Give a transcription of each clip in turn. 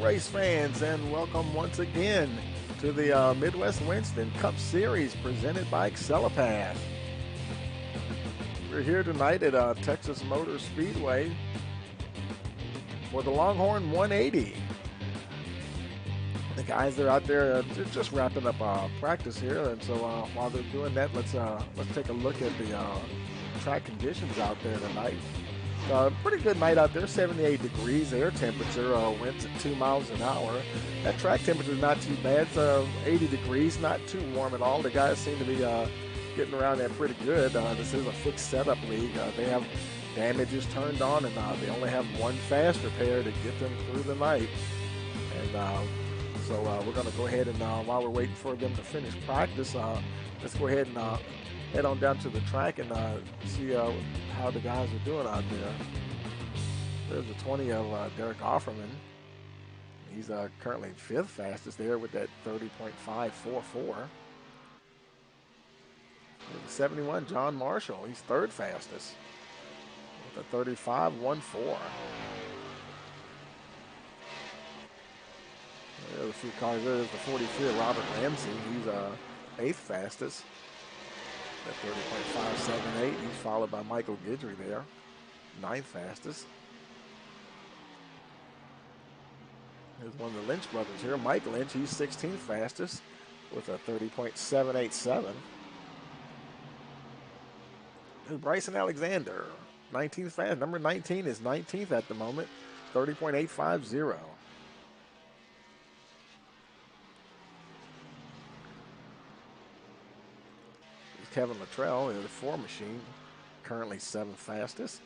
race fans, and welcome once again to the Midwest Winston Cup Series presented by Excellipath. We're here tonight at Texas Motor Speedway for the Longhorn 180. The guys are out there just wrapping up practice here, and so while they're doing that, let's take a look at the track conditions out there tonight. Pretty good night out there, 78 degrees. Air temperature, winds at 2 miles an hour. That track temperature is not too bad. It's 80 degrees, not too warm at all. The guys seem to be getting around there pretty good. This is a fixed setup league. They have damages turned on, and they only have one fast repair to get them through the night. And so we're going to go ahead and, while we're waiting for them to finish practice, let's go ahead and head on down to the track and see how the guys are doing out there. There's the 20 of Derek Offerman. He's currently 5th fastest there with that 30.544. The 71, John Marshall. He's 3rd fastest with a 35.14. There's a few cars. There's the 43 of Robert Ramsey. He's 8th fastest at 30.578. He's followed by Michael Guidry there, 9th fastest. There's one of the Lynch brothers here, Mike Lynch. He's 16th fastest with a 30.787. There's Bryson Alexander, 19th fast. Number 19 is 19th at the moment, 30.850. Kevin Luttrell, the 4 machine, currently 7th fastest.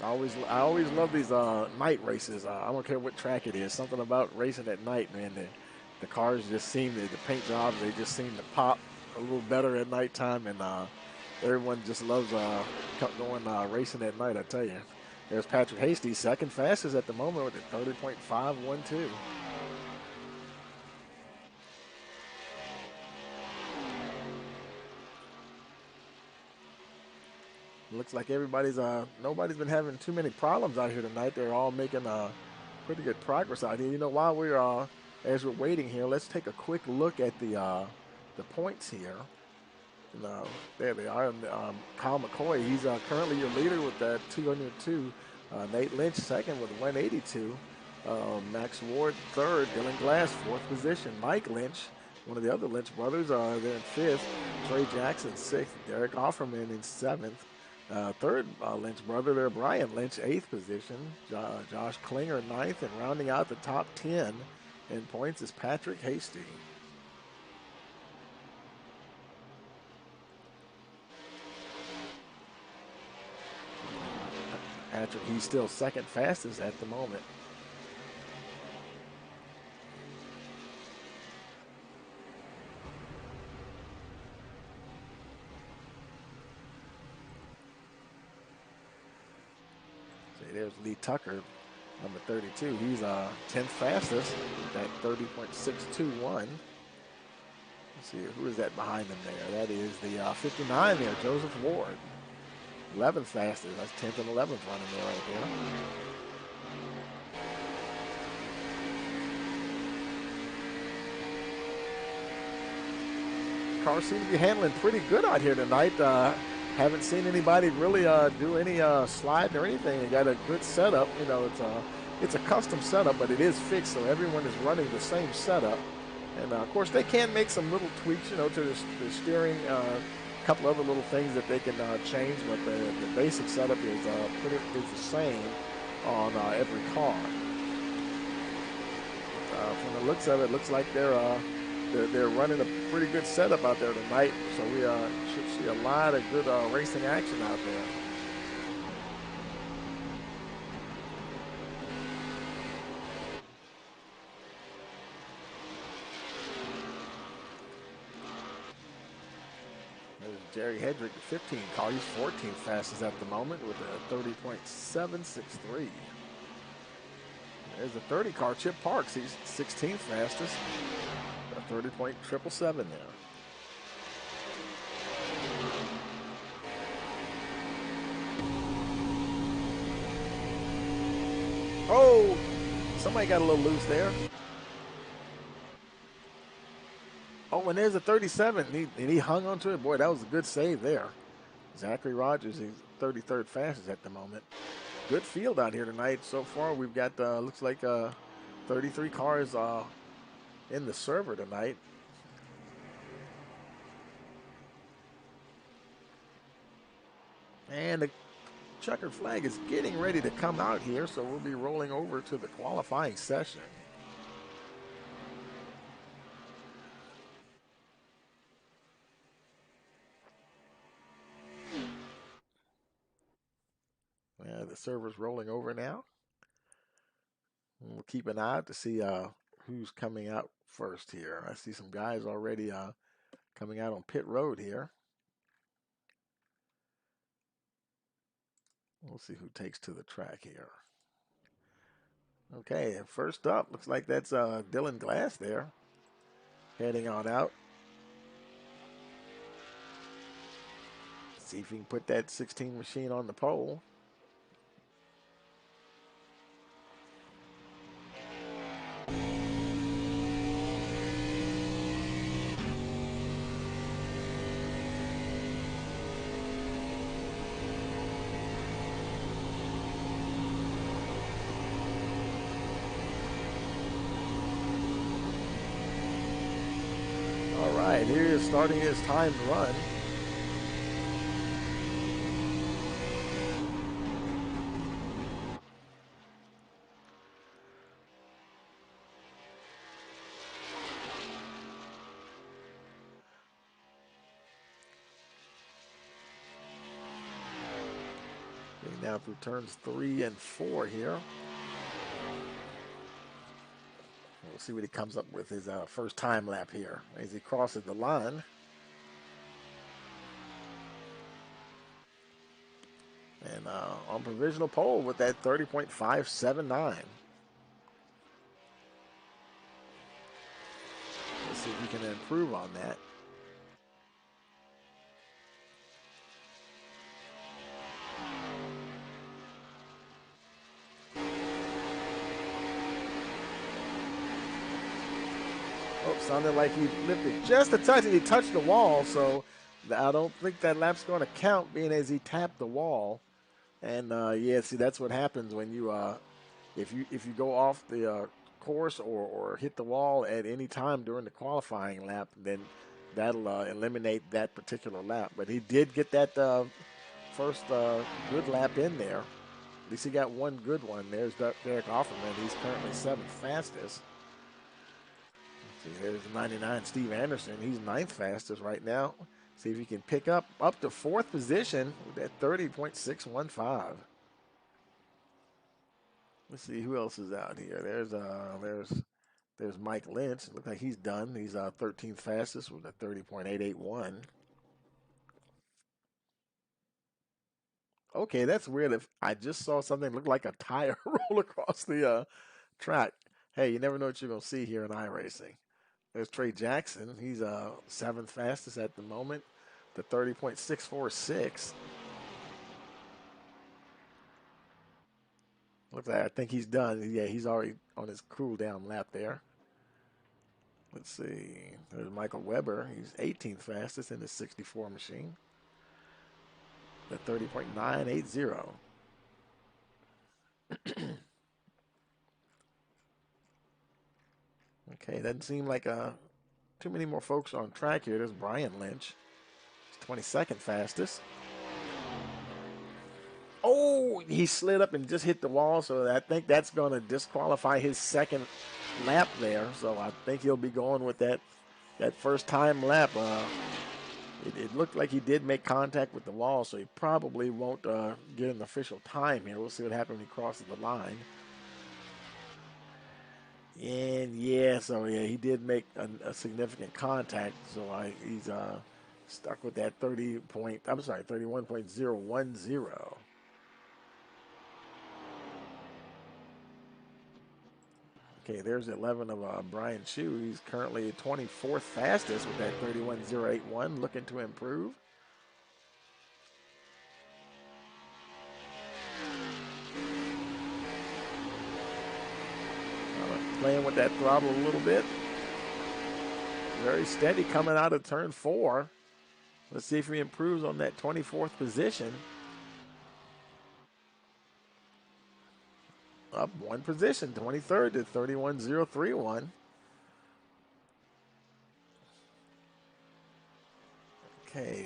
I always love these night races. I don't care what track it is. Something about racing at night, man. The cars just seem the paint jobs. They just seem to pop a little better at nighttime, and everyone just loves going racing at night. I tell you. There's Patrick Hasty, 2nd fastest at the moment with a 30.512. Looks like nobody's been having too many problems out here tonight. They're all making pretty good progress out here. You know, while we're as we're waiting here, let's take a quick look at the points here. There they are. Kyle McCoy, he's currently your leader with that 202. Nate Lynch 2nd with 182. Max Ward 3rd. Dylan Glass 4th position. Mike Lynch, one of the other Lynch brothers, they're in 5th. Trey Jackson 6th. Derek Offerman in 7th. 3rd Lynch brother there, Brian Lynch, 8th position. Josh Klinger 9th. And rounding out the top 10 in points is Patrick Hasty. Patrick, he's still 2nd fastest at the moment. See, there's Lee Tucker, number 32. He's 10th fastest at 30.621. Let's see, who is that behind him there? That is the 59 there, Joseph Ward. 11th fastest. That's 10th and 11th running there right there. Cars seem to be handling pretty good out here tonight. Haven't seen anybody really do any sliding or anything. They got a good setup. You know, it's a custom setup, but it is fixed, so everyone is running the same setup. And of course, they can make some little tweaks, you know, to the steering. Couple other little things that they can change, but the basic setup is the same on every car. From the looks of it, looks like they're running a pretty good setup out there tonight. So we should see a lot of good racing action out there. Jerry Hedrick, 15 car. He's 14th fastest at the moment with a 30.763. There's a 30 car, Chip Parks. He's 16th fastest, a 30.777 there. Oh, somebody got a little loose there. Oh, and there's a 37, and he hung onto it. Boy, that was a good save there. Zachary Rogers, he's 33rd fastest at the moment. Good field out here tonight. So far, we've got, looks like 33 cars in the server tonight. And the checkered flag is getting ready to come out here, so we'll be rolling over to the qualifying session. The server's rolling over now. We'll keep an eye out to see who's coming out first here. I see some guys already coming out on pit road here. We'll see who takes to the track here. Okay, first up, looks like that's Dylan Glass there, heading on out. See if he can put that 16 machine on the pole. All right, here is starting his timed run. Getting down through turns 3 and 4 here. We'll see what he comes up with his first time lap here as he crosses the line. And on provisional pole with that 30.579. Let's see if we can improve on that. Oh, sounded like he lifted just a touch and he touched the wall, so I don't think that lap's going to count being as he tapped the wall. And yeah, see, that's what happens when you if you go off the course or hit the wall at any time during the qualifying lap, then that'll eliminate that particular lap. But he did get that first good lap in there. At least he got one good one. There's Derek Offerman. He's currently 7th fastest. See, there's 99 Steve Anderson. He's 9th fastest right now. See if he can pick up to 4th position with that 30.615. Let's see who else is out here. There's Mike Lynch. Looks like he's done. He's 13th fastest with a 30.881. Okay, that's weird. If I just saw something look like a tire roll across the track. Hey, you never know what you're gonna see here in iRacing. There's Trey Jackson. He's 7th fastest at the moment, the 30.646. Looks like I think he's done. Yeah, he's already on his cool down lap there. Let's see. There's Michael Weber. He's 18th fastest in the 64 machine, the 30.980. Okay, doesn't seem like too many more folks on track here. There's Brian Lynch. He's 22nd fastest. Oh, he slid up and just hit the wall, so I think that's going to disqualify his second lap there. So I think he'll be going with that first time lap. It looked like he did make contact with the wall, so he probably won't get an official time here. We'll see what happens when he crosses the line. And yeah, so yeah, he did make a significant contact. So he's stuck with that 31.010. Okay, there's 11 of Brian Chu. He's currently 24th fastest with that 31.081, looking to improve. playing with that throttle a little bit. Very steady coming out of turn 4. Let's see if he improves on that 24th position. Up one position, 23rd to 31.031. Okay,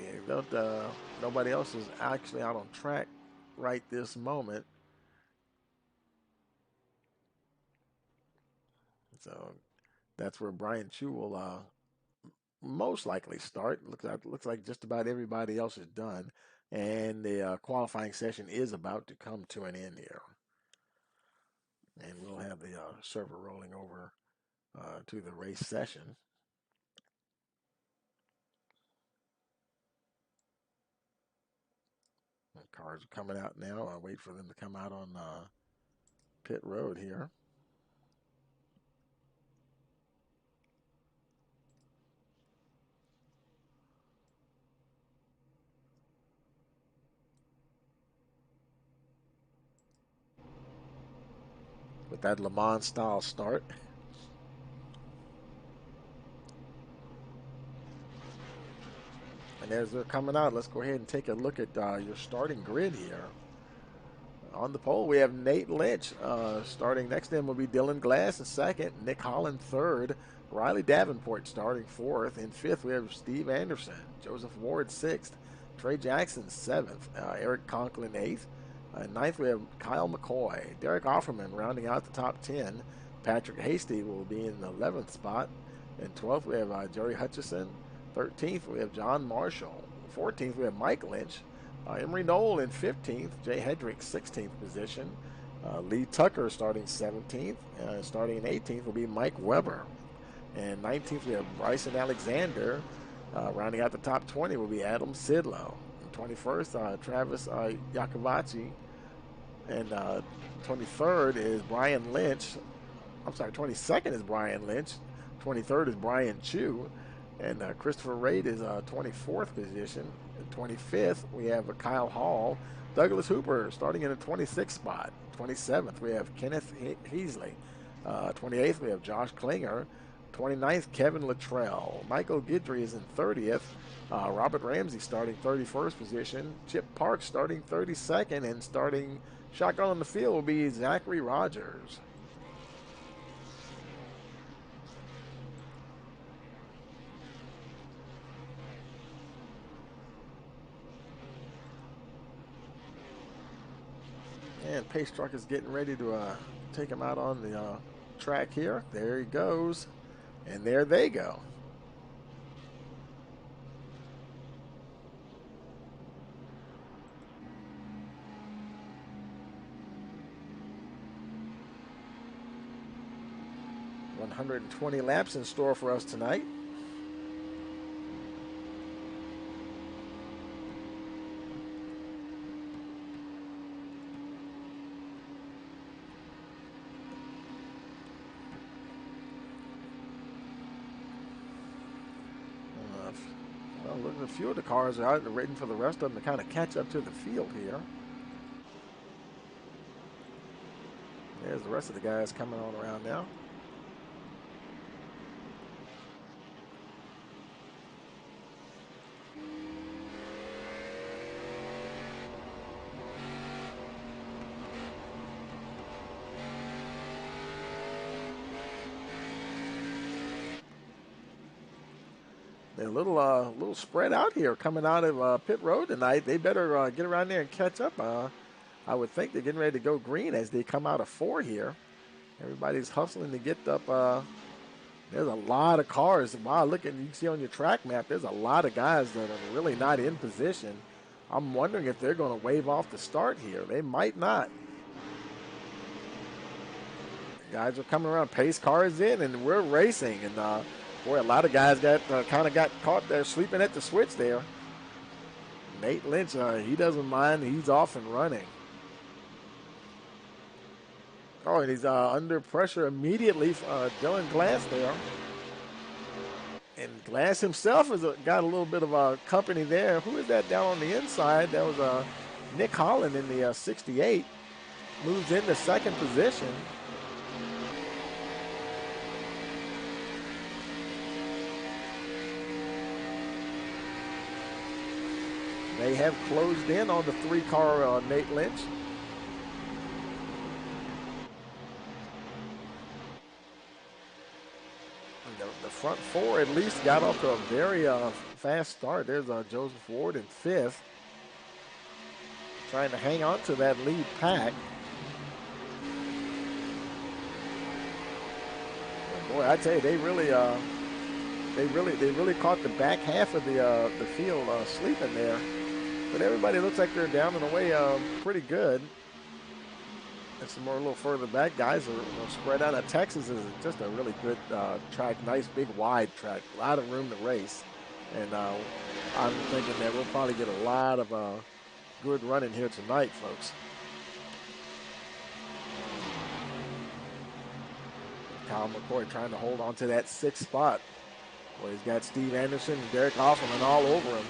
nobody else is actually out on track right this moment. So that's where Brian Chu will most likely start. Looks like just about everybody else is done, and the qualifying session is about to come to an end here. And we'll have the server rolling over to the race session. The cars are coming out now. I'll wait for them to come out on pit road here. With that Le Mans style start. And as they're coming out, let's go ahead and take a look at your starting grid here. On the pole, we have Nate Lynch starting. Next to him will be Dylan Glass in second, Nick Holland third, Riley Davenport starting fourth. In fifth, we have Steve Anderson, Joseph Ward sixth, Trey Jackson seventh, Eric Conklin eighth. Ninth, we have Kyle McCoy, Derek Offerman rounding out the top 10. Patrick Hasty will be in the 11th spot. In 12th, we have Jerry Hutchison. 13th, we have John Marshall. 14th, we have Mike Lynch. Emery Knoll in 15th. Jay Hedrick, 16th position. Lee Tucker starting 17th. Starting in 18th will be Mike Weber. And 19th, we have Bryson Alexander. Rounding out the top 20 will be Adam Sidlow. 21st, Travis Yakovacci. And 23rd is Brian Lynch. I'm sorry, 22nd is Brian Lynch. 23rd is Brian Chu. And Christopher Raid is 24th position. 25th, we have Kyle Hall. Douglas Hooper starting in the 26th spot. 27th, we have Kenneth Heasley. 28th, we have Josh Klinger. 29th, Kevin Luttrell. Michael Guidry is in 30th. Robert Ramsey starting 31st position. Chip Park starting 32nd. And starting shotgun on the field will be Zachary Rogers. And Pace Truck is getting ready to take him out on the track here. There he goes. And there they go. $120 laps in store for us tonight. Look at a few of the cars are out and waiting for the rest of them to kind of catch up to the field here. There's the rest of the guys coming on around now. They're a little spread out here coming out of pit road tonight. They better get around there and catch up. I would think they're getting ready to go green as they come out of 4 here. Everybody's hustling to get up. There's a lot of cars. Wow, look at, you can see on your track map, there's a lot of guys that are really not in position. I'm wondering if they're going to wave off the start here. They might not. Guys are coming around. Pace car is in, and we're racing. And boy, a lot of guys got caught there sleeping at the switch there. Nate Lynch, he doesn't mind. He's off and running. Oh, and he's under pressure immediately. Dylan Glass there. And Glass himself has got a little bit of company there. Who is that down on the inside? That was Nick Holland in the 68. Moves into second position. They have closed in on the three-car Nate Lynch. The front four at least got off to a very fast start. There's Joseph Ward in fifth, trying to hang on to that lead pack. Boy, I tell you, they really caught the back half of the field sleeping there. But everybody looks like they're down and away pretty good. And some more a little further back, guys are spread out. Texas is just a really good track, nice big wide track, a lot of room to race. And I'm thinking that we'll probably get a lot of good running here tonight, folks. Kyle McCoy trying to hold on to that sixth spot. Well, he's got Steve Anderson and Derek Offerman all over him.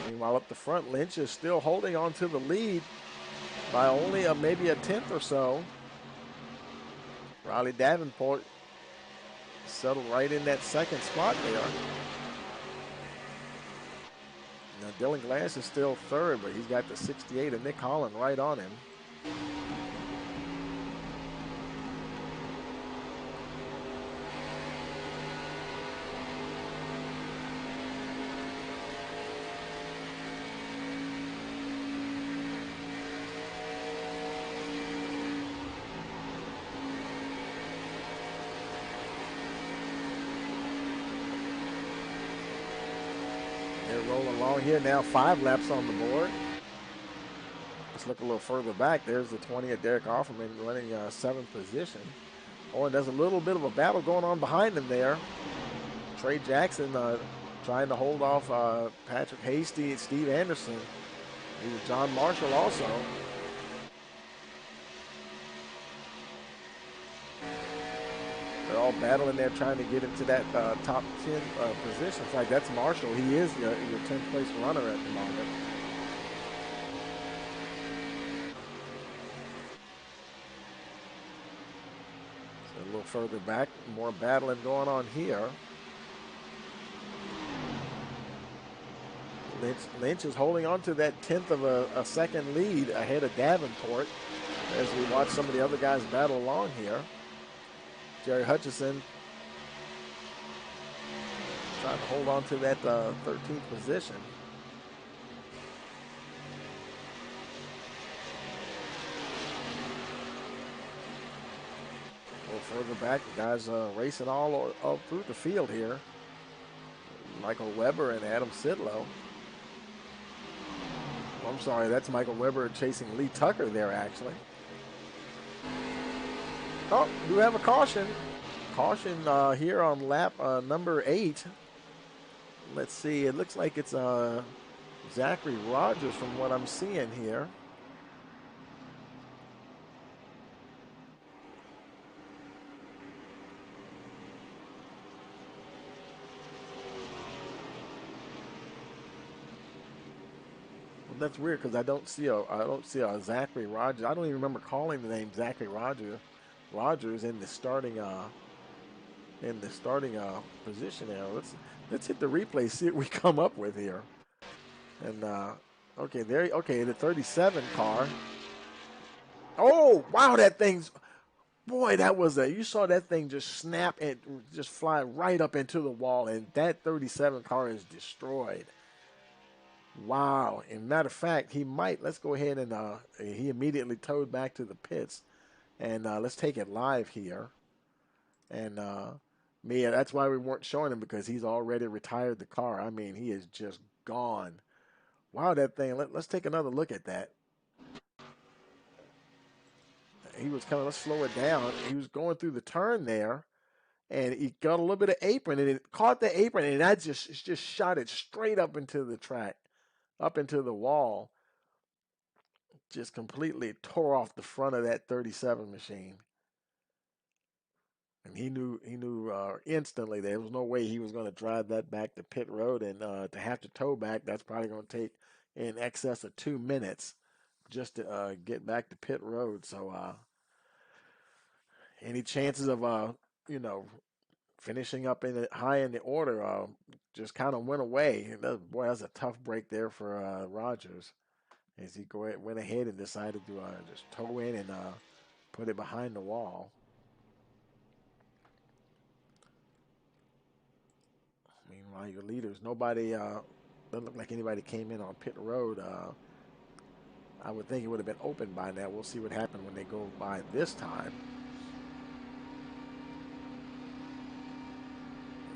Meanwhile, up the front, Lynch is still holding on to the lead by only maybe a tenth or so. Riley Davenport settled right in that second spot there. Now, Dylan Glass is still third, but he's got the 68 of Nick Holland right on him. They're rolling along here now, 5 laps on the board. Let's look a little further back. There's the 20 of Derek Offerman running 7th position. Oh, and there's a little bit of a battle going on behind him there. Trey Jackson trying to hold off Patrick Hasty and Steve Anderson. He's John Marshall also. They're all battling there trying to get into that top 10 position. In fact, that's Marshall. He is your 10th place runner at the moment. So a little further back, more battling going on here. Lynch is holding on to that 10th of a second lead ahead of Davenport as we watch some of the other guys battle along here. Jerry Hutchison trying to hold on to that 13th position. A little further back, the guys racing all through the field here. Michael Weber and Adam Sidlow. I'm sorry, that's Michael Weber chasing Lee Tucker there, actually. Oh, do have a caution. Caution here on lap number 8. Let's see, it looks like it's Zachary Rogers from what I'm seeing here. Well, that's weird because I don't see a Zachary Rogers. I don't even remember calling the name Zachary Rogers in the starting position there. Let's hit the replay, see what we come up with here. And okay, the 37 car. Oh wow, boy, you saw that thing just snap and just fly right up into the wall, and that 37 car is destroyed. Wow. And matter of fact, let's go ahead and he immediately towed back to the pits, and let's take it live here. And that's why we weren't showing him, because he's already retired the car. I mean, he is just gone. Wow, that thing. Let's take another look at that. He was coming. Let's slow it down. He was going through the turn there, and he got a little bit of apron, and it caught the apron, and that just shot it straight up into the track, up into the wall. Just completely tore off the front of that 37 machine. And he knew instantly there was no way he was going to drive that back to pit road, and to have to tow back, that's probably going to take in excess of 2 minutes just to get back to pit road. So any chances of you know finishing up in the, high in the order just kind of went away. And boy, that's a tough break there for Rogers as he went ahead and decided to just tow in and put it behind the wall. Meanwhile, your leaders, nobody doesn't look like anybody came in on pit road. I would think it would have been open by now. We'll see what happens when they go by this time.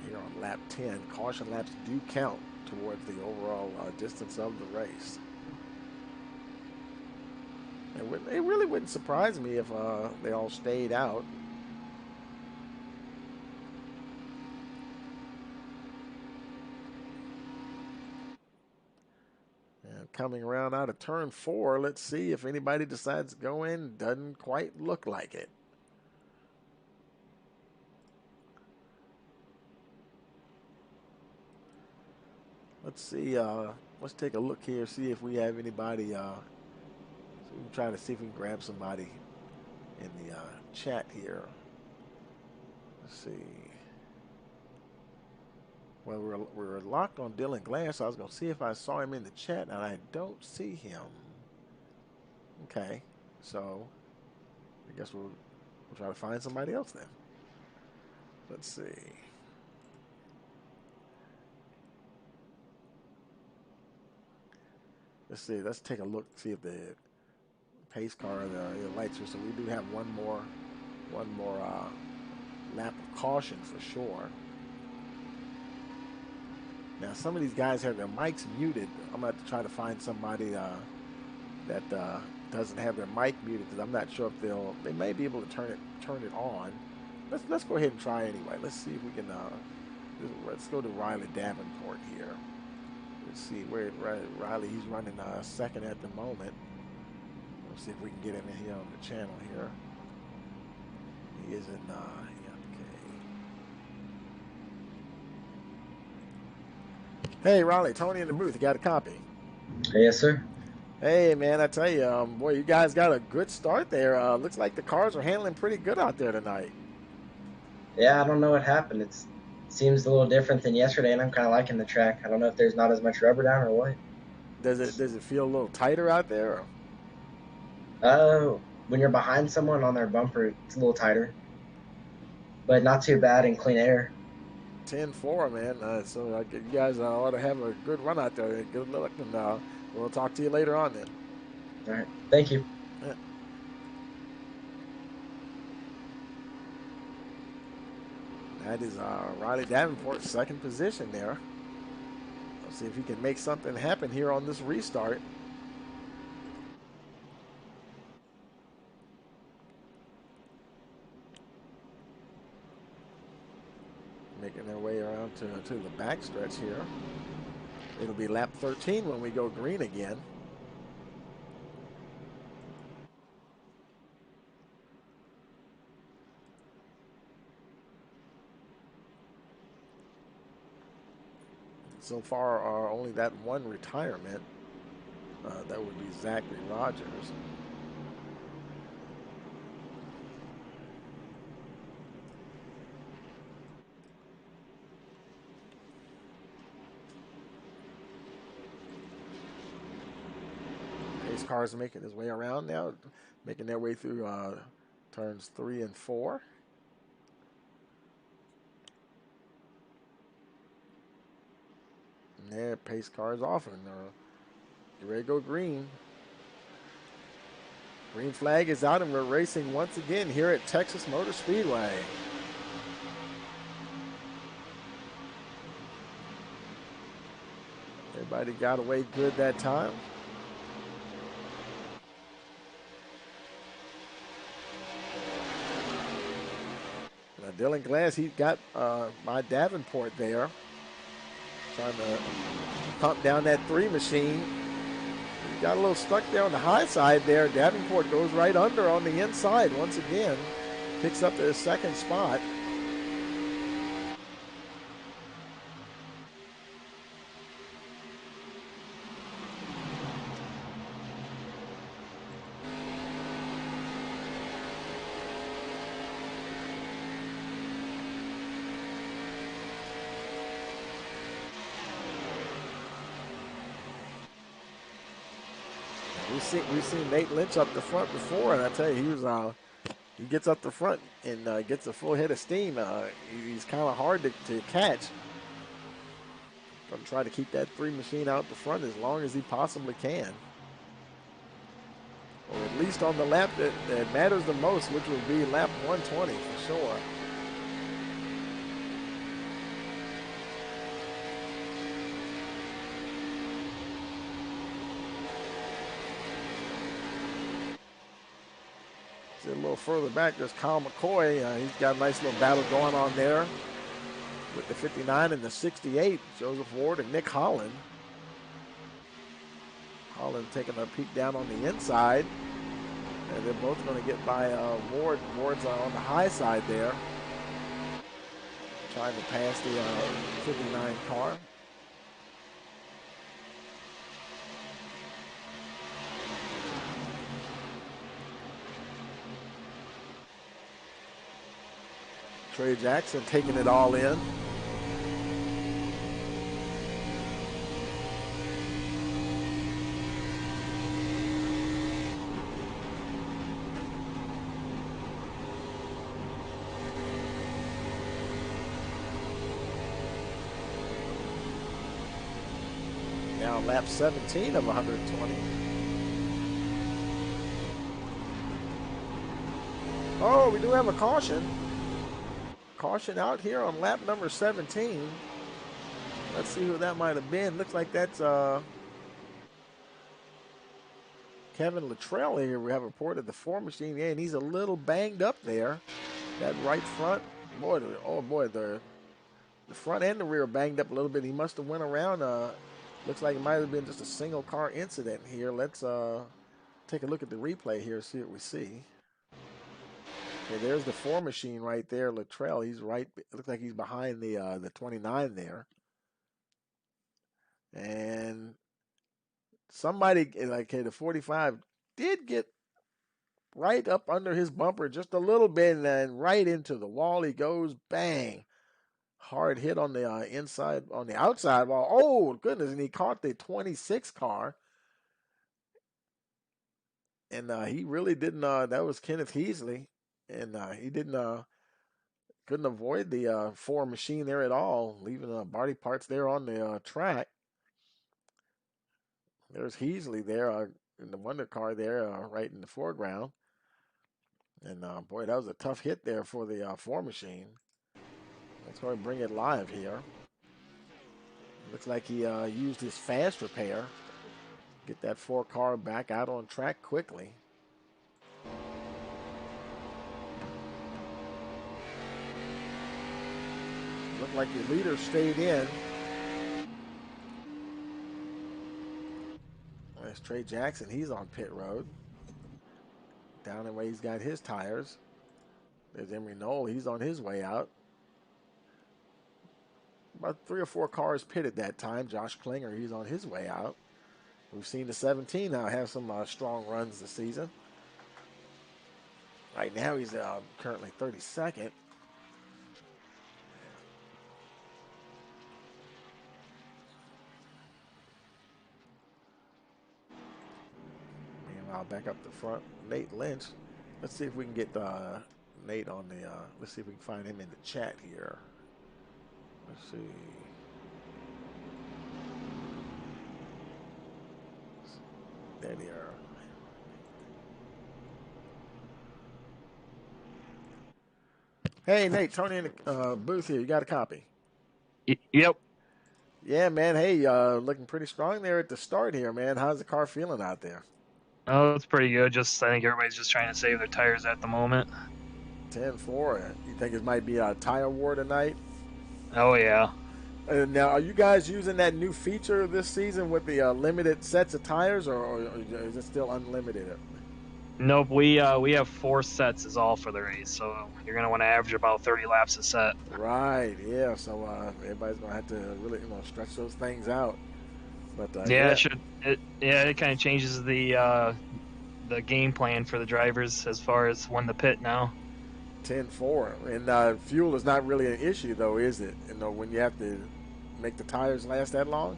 Here on lap 10, caution laps do count towards the overall distance of the race. It really wouldn't surprise me if they all stayed out. And coming around out of turn 4, let's see if anybody decides to go in. Doesn't quite look like it. Let's see. Let's take a look here, see if we have anybody. So we're trying to see if we can grab somebody in the chat here. Let's see. Well, we're locked on Dylan Glass. So I was going to see if I saw him in the chat, and I don't see him. Okay, so I guess we'll try to find somebody else then. Let's see. Let's take a look, see if the pace car, the lights are. So we do have one more lap of caution for sure. Now some of these guys have their mics muted. I'm gonna have to try to find somebody that doesn't have their mic muted, because I'm not sure if they may be able to turn it on. Let's go ahead and try anyway. Let's see if we can. Let's go to Riley Davenport here. Let's see where Riley. He's running second at the moment. Let's see if we can get him in here on the channel here. He is in. Hey, Riley, Tony in the booth. You got a copy? Yes, sir. Hey, man, I tell you, boy, you guys got a good start there. Looks like the cars are handling pretty good out there tonight. Yeah, I don't know what happened. It seems a little different than yesterday, and I'm kind of liking the track. I don't know if there's not as much rubber down or what. Does it feel a little tighter out there? When you're behind someone on their bumper, it's a little tighter, but not too bad in clean air. 10-4, man. So you guys ought to have a good run out there. Good luck, and we'll talk to you later on then. All right. Thank you. Yeah. That is Riley Davenport's second position there. Let's see if he can make something happen here on this restart. Making their way around to the backstretch here. It'll be lap 13 when we go green again. So far, only that one retirement. That would be Zachary Rogers. Pace cars making his way around now, making their way through turns 3 and 4. And there, pace cars off, and get ready to go green. Green flag is out, and we're racing once again here at Texas Motor Speedway. Everybody got away good that time. Now Dylan Glass, he got by Davenport there, trying to pump down that 3 machine. He got a little stuck there on the high side there. Davenport goes right under on the inside once again, picks up the second spot. we've seen Nate Lynch up the front before, and I tell you, he gets up the front and gets a full head of steam. He's kind of hard to catch. Gonna try to keep that 3 machine out the front as long as he possibly can. Or at least on the lap that matters the most, which would be lap 120 for sure. See a little further back, there's Kyle McCoy. He's got a nice little battle going on there with the 59 and the 68. Joseph Ward and Nick Holland. Holland taking a peek down on the inside. And they're both going to get by Ward. Ward's on the high side there. Trying to pass the 59 car. Trey Jackson taking it all in. Now lap 17 of 120. Oh, we do have a caution. Caution out here on lap number 17. Let's see who that might have been. Looks like that's Kevin Luttrell here. We have reported the 4 machine, yeah, and he's a little banged up there. That right front, boy, the front and the rear banged up a little bit. He must have went around. Looks like it might have been just a single car incident here. Let's take a look at the replay here, see what we see. Okay, there's the 4 machine right there, Luttrell. He's right. It looks like he's behind the 29 there. And somebody, like, okay, the 45 did get right up under his bumper just a little bit, and then right into the wall he goes, bang. Hard hit on the inside, on the outside wall. Oh, goodness, and he caught the 26 car. And he really didn't, that was Kenneth Heasley. And he couldn't avoid the 4 machine there at all, leaving body parts there on the track. There's Heasley there in the Wonder car there, right in the foreground. And boy, that was a tough hit there for the 4 machine. Let's go and bring it live here. Looks like he used his fast repair. Get that 4 car back out on track quickly. Looked like the leader stayed in. There's Trey Jackson. He's on pit road. Down the way he's got his tires. There's Emery Knoll. He's on his way out. About 3 or 4 cars pitted that time. Josh Klinger, he's on his way out. We've seen the 17 now have some strong runs this season. Right now he's currently 32nd. Meanwhile, back up the front, Nate Lynch. Let's see if we can get Nate on the, let's see if we can find him in the chat here. Let's see. There they are. Hey, Nate, Tony in the booth here. You got a copy? Yep. Yeah, man. Hey, looking pretty strong there at the start here, man. How's the car feeling out there? Oh, it's pretty good. I think everybody's just trying to save their tires at the moment. 10-4. You think it might be a tire war tonight? Oh, yeah. Now, are you guys using that new feature this season with the limited sets of tires, or is it still unlimited? Nope, we have 4 sets is all for the race, so you're going to want to average about 30 laps a set. Right, yeah, so everybody's going to have to really stretch those things out. But yeah, it kind of changes the game plan for the drivers as far as when to pit now. 10-4, and fuel is not really an issue though, is it? When you have to make the tires last that long.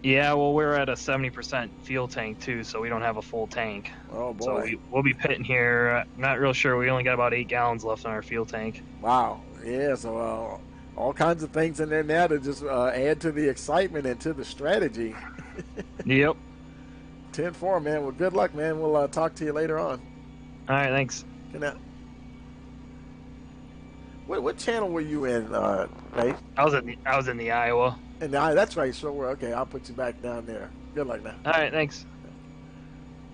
Yeah, well, we're at a 70% fuel tank too, so we don't have a full tank. Oh So boy. we'll be pitting here. Not real sure. We only got about 8 gallons left on our fuel tank. Wow. Yeah. So all kinds of things in there now to just add to the excitement and to the strategy. Yep. 10-4, man. Well, good luck, man. We'll talk to you later on. All right, thanks. Good night. What channel were you in, Nate? I was in the Iowa. And that's right. So we're okay. I'll put you back down there. Good luck now. All right, thanks.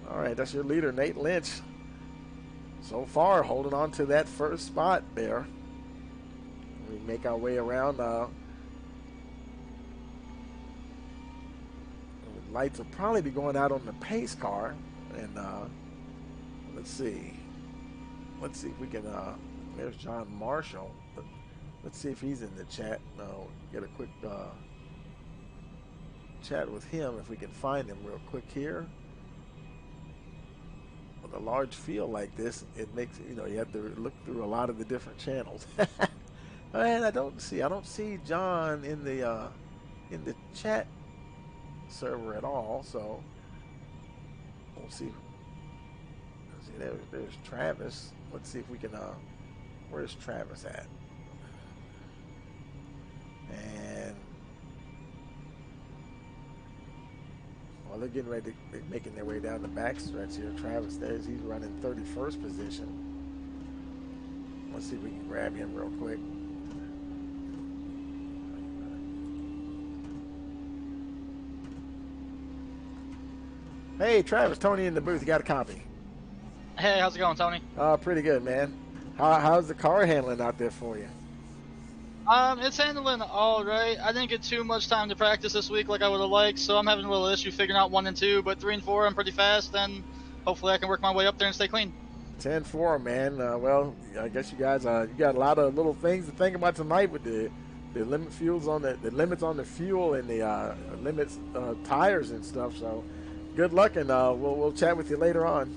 All right, that's your leader, Nate Lynch. So far, holding on to that first spot there. We make our way around. The lights will probably be going out on the pace car. And let's see. Let's see if we can. There's John Marshall. Let's see if he's in the chat. Get a quick chat with him if we can find him real quick here. With a large field like this, it makes you have to look through a lot of the different channels. And I don't see John in the chat server at all. So we'll see. There's Travis. Let's see if we can. Where's Travis at? And well, they're getting ready. They're making their way down the backstretch here. Travis he's running 31st position. Let's see if we can grab him real quick. Hey, Travis, Tony in the booth. You got a copy? Hey, how's it going, Tony? Pretty good, man. How's the car handling out there for you? It's handling all right. I didn't get too much time to practice this week like I would have liked, so I'm having a little issue figuring out 1 and 2, but 3 and 4 I'm pretty fast, and hopefully I can work my way up there and stay clean. 10-4, man. Well, I guess you guys you got a lot of little things to think about tonight with the limit fuels on the limits on the fuel and the limits tires and stuff. So good luck, and we'll chat with you later on.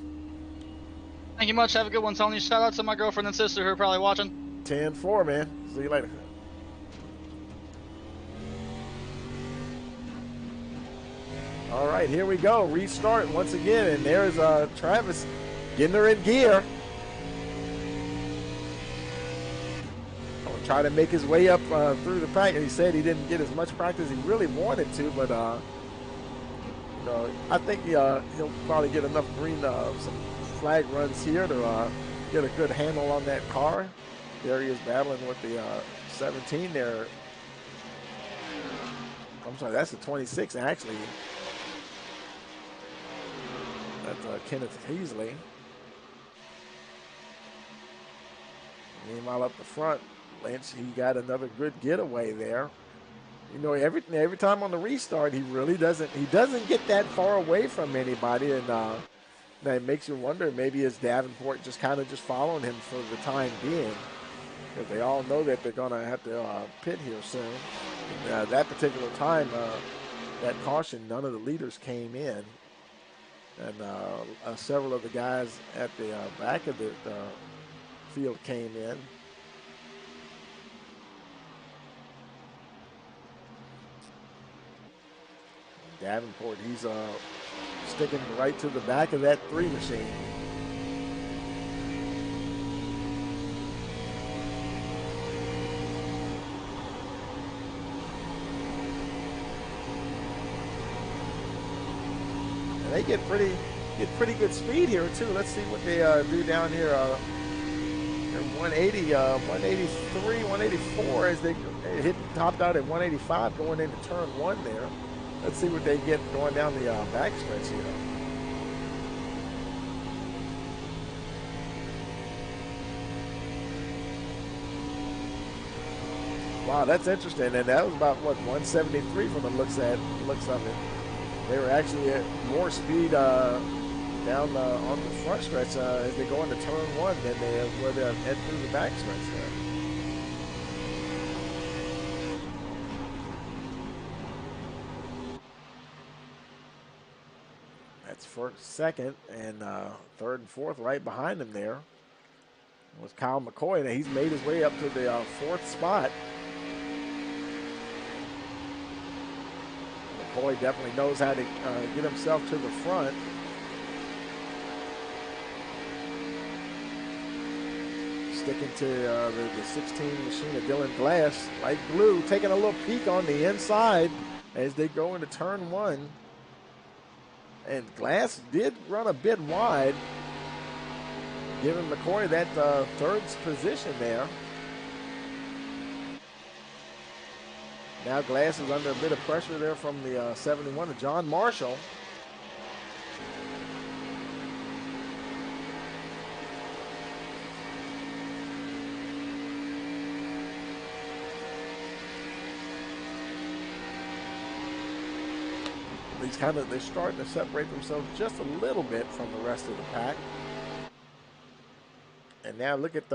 Thank you much. Have a good one, Tony. Shout out to my girlfriend and sister who are probably watching. 10-4, man. See you later. All right, here we go. Restart once again, and there's Travis getting her in gear. Try to make his way up through the pack. And he said he didn't get as much practice as he really wanted to, but I think he'll probably get enough some flag runs here to get a good handle on that car. There he is battling with the 17 there. I'm sorry, that's the 26 actually. That's Kenneth Heasley. Meanwhile, up the front, Lynch, he got another good getaway there. Every time on the restart, he really doesn't get that far away from anybody, and that makes you wonder maybe is Davenport just kind of following him for the time being, because they all know that they're gonna have to pit here soon. That particular time, that caution, none of the leaders came in, and several of the guys at the back of the field came in. Davenport, he's sticking right to the back of that 3 machine. And they get pretty good speed here too. Let's see what they do down here. 180, 183, 184 as they topped out at 185 going into turn 1 there. Let's see what they get going down the backstretch here. Wow, that's interesting. And that was about, 173 from the looks of it. They were actually at more speed down on the front stretch as they go into turn 1 than they were to head through the backstretch there. That's first, second, and third and fourth right behind him there was Kyle McCoy. Now he's made his way up to the 4th spot. McCoy definitely knows how to get himself to the front. Sticking to the 16 machine of Dylan Glass. Light blue taking a little peek on the inside as they go into turn one. And Glass did run a bit wide, giving McCoy that third position there. Now Glass is under a bit of pressure there from the 71 of John Marshall. They're starting to separate themselves just a little bit from the rest of the pack. And now look at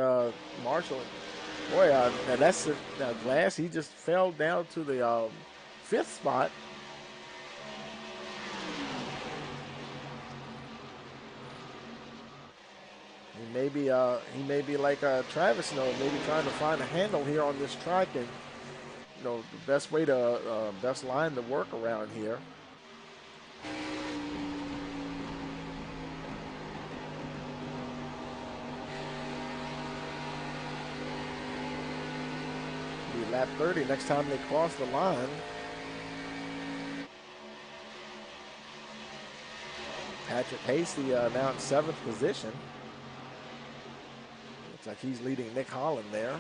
Marshall. Boy, now that's now Glass. He just fell down to the 5th spot. He may be like Travis Snow, maybe trying to find a handle here on this track, and the best way to best line to work around here. Lap 30 next time they cross the line. Patrick Hasty now in 7th position. Looks like he's leading Nick Holland there.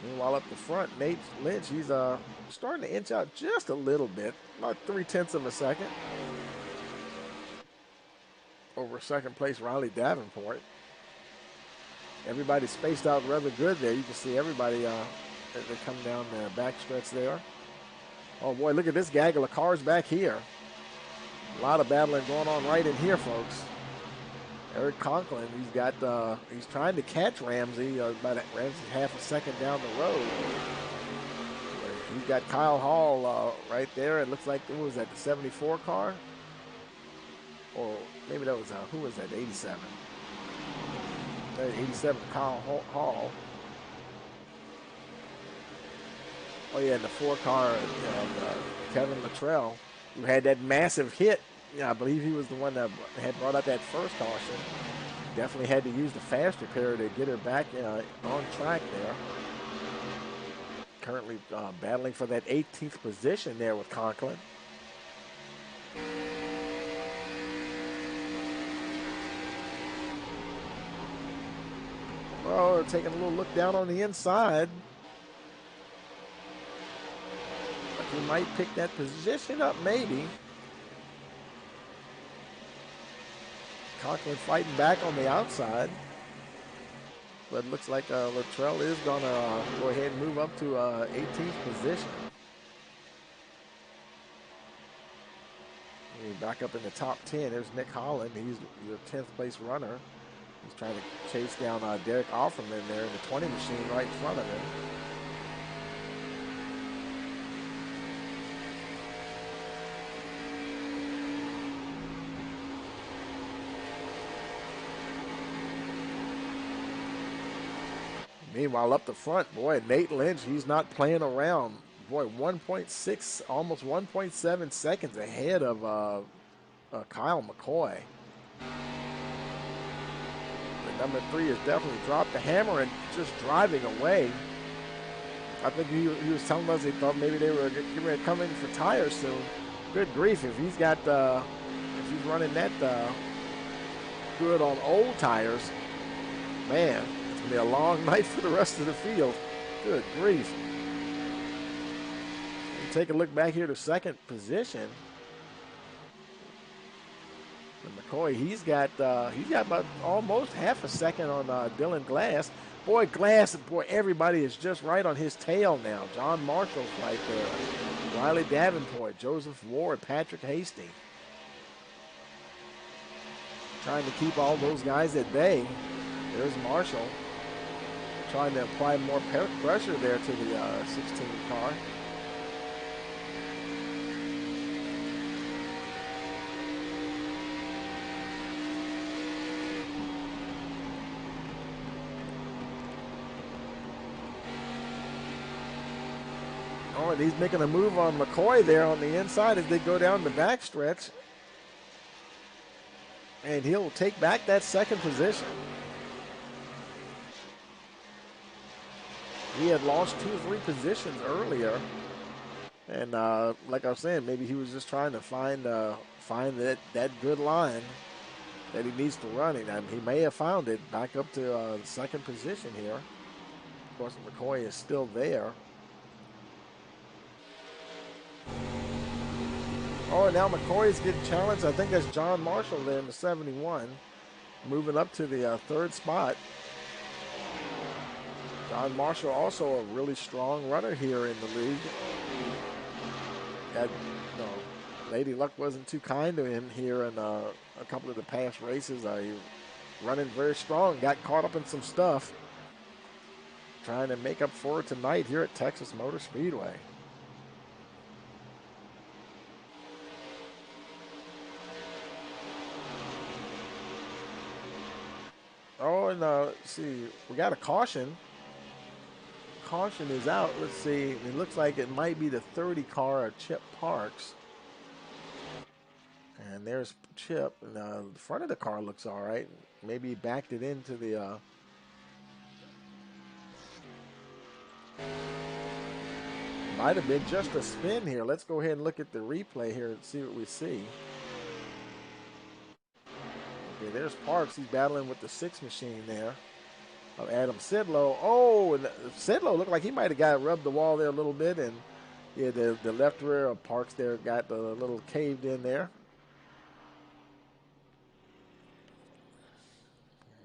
Meanwhile, up the front, Nate Lynch, he's starting to inch out just a little bit, about 0.3 of a second over second place Riley Davenport. Everybody spaced out rather good there. You can see everybody as they come down the backstretch there. Oh boy, look at this gaggle of cars back here. A lot of battling going on right in here, folks. Eric Conklin, he's trying to catch Ramsey, Ramsey half a second down the road. He's got Kyle Hall right there. It looks like, who was that, the 74 car? Or maybe that was, who was that, 87? 87, Kyle Hall. Oh yeah, and the 4 car, Kevin Luttrell, who had that massive hit. Yeah, I believe he was the one that had brought out that first caution. Definitely had to use the fast repair to get her back on track there. Currently battling for that 18th position there with Conklin. Oh, taking a little look down on the inside. He might pick that position up, maybe. Conklin fighting back on the outside. But it looks like Luttrell is going to go ahead and move up to 18th position. Back up in the top 10. There's Nick Holland. He's the 10th place runner. He's trying to chase down Derek Offerman there in the 20 machine right in front of him. Meanwhile, up the front, boy, Nate Lynch, he's not playing around. Boy, 1.6, almost 1.7 seconds ahead of Kyle McCoy. The number 3 has definitely dropped the hammer and just driving away. I think he was telling us he thought maybe they were getting ready to come in for tires soon. Good grief, if he's got, if he's running that good on old tires, man. Be a long night for the rest of the field. Good grief. And take a look back here to second position. And McCoy, he's got about almost half a second on Dylan Glass. Boy, Glass, boy, everybody is just right on his tail now. John Marshall's right there. Riley Davenport, Joseph Ward, Patrick Hasty. Trying to keep all those guys at bay. There's Marshall. Trying to apply more pressure there to the 16 car. Oh, and he's making a move on McCoy there on the inside as they go down the backstretch. And he'll take back that second position. He had lost 2 or 3 positions earlier. And like I was saying, maybe he was just trying to find that good line that he needs to run. And he may have found it back up to second position here. Of course, McCoy is still there. Oh, and now McCoy is getting challenged. I think that's John Marshall there in the 71, moving up to the 3rd spot. John Marshall also a really strong runner here in the league. Lady Luck wasn't too kind to him here in a couple of the past races. He running very strong, got caught up in some stuff. Trying to make up for it tonight here at Texas Motor Speedway. Oh, and let's see, we got a caution. Caution is out. Let's see, it looks like it might be the 30 car of Chip Parks. And there's Chip. And the front of the car looks all right. Maybe he backed it into the... Might have been just a spin here. Let's go ahead and look at the replay here and see what we see. Okay, there's Parks. He's battling with the 6 machine there of Adam Sidlow. Oh, and Sidlow looked like he might have got rubbed the wall there a little bit. And yeah, the left rear of Parks there got a little caved in there.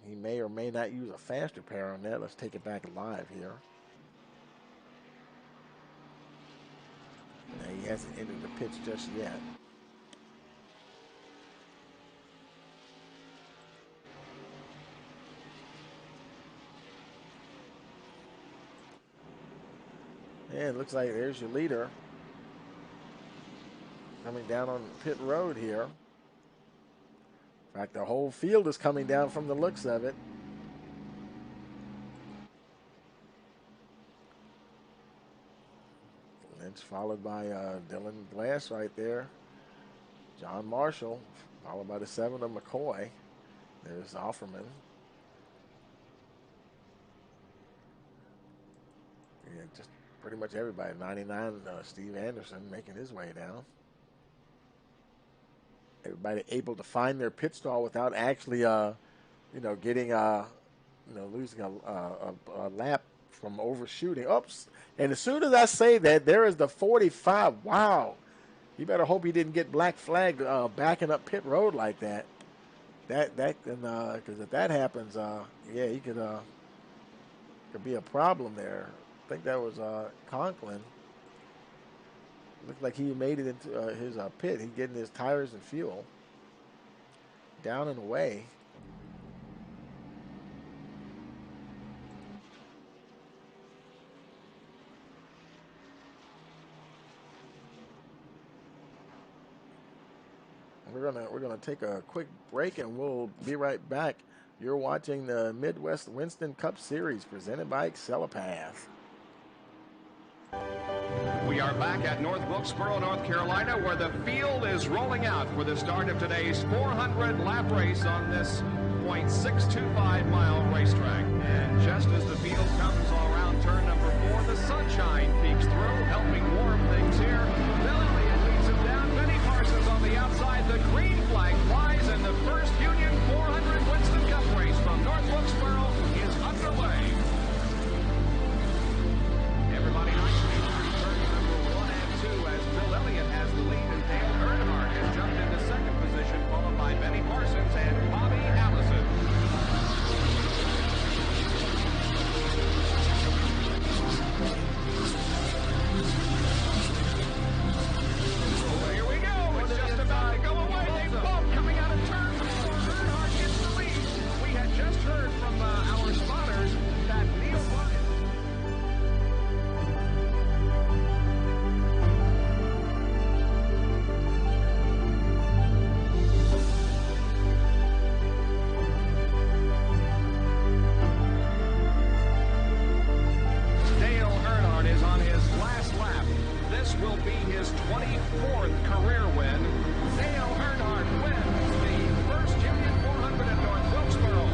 He may or may not use a fast repair on that. Let's take it back live here. Now, he hasn't entered the pitch just yet. And it looks like there's your leader coming down on pit road here. In fact, the whole field is coming down from the looks of it. Lynch followed by Dylan Glass right there. John Marshall, followed by the 7 of McCoy. There's Offerman. Yeah, just pretty much everybody. 99, Steve Anderson making his way down. Everybody able to find their pit stall without actually, getting, losing a lap from overshooting. Oops. And as soon as I say that, there is the 45. Wow. You better hope he didn't get black flagged backing up pit road like that. Because if that happens, he could be a problem there. I think that was Conklin. Looked like he made it into his pit. He's getting his tires and fuel. Down and away. We're gonna take a quick break and we'll be right back. You're watching the Midwest Winston Cup Series presented by Excellipath. We are back at North Wilkesboro, North Carolina, where the field is rolling out for the start of today's 400-lap race on this .625-mile racetrack. And just as the field comes around turn number 4, the sunshine peeks through, helping warm things here. Bill Elliott leads him down. Benny Parsons on the outside. The green flag flies, and the first Union 400 Winston Cup race from North Wilkesboro is underway. Everybody nicely through turn number 1 and 2 as Bill Elliott has the lead, and Dale Earnhardt has jumped into second position, followed by Benny Parsons and Bobby Allison. fourth career win. Dale Earnhardt wins the first Union 400 at North Wilkesboro.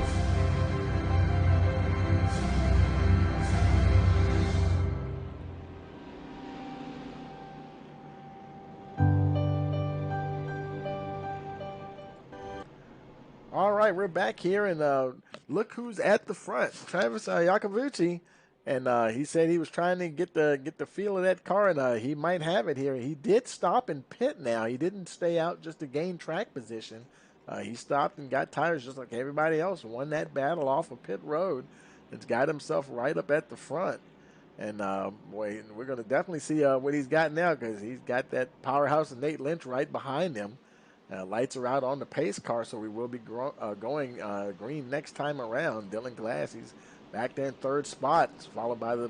All right, we're back here, and look who's at the front. Travis Iacovucci, and he said he was trying to get the feel of that car, and he might have it here. He did stop and pit now. He didn't stay out just to gain track position. He stopped and got tires just like everybody else, won that battle off of pit road. It's got himself right up at the front. And, boy, we're going to definitely see what he's got now, because he's got that powerhouse of Nate Lynch right behind him. Lights are out on the pace car, so we will be going green next time around. Dylan Glass, he's back there in third spot, followed by the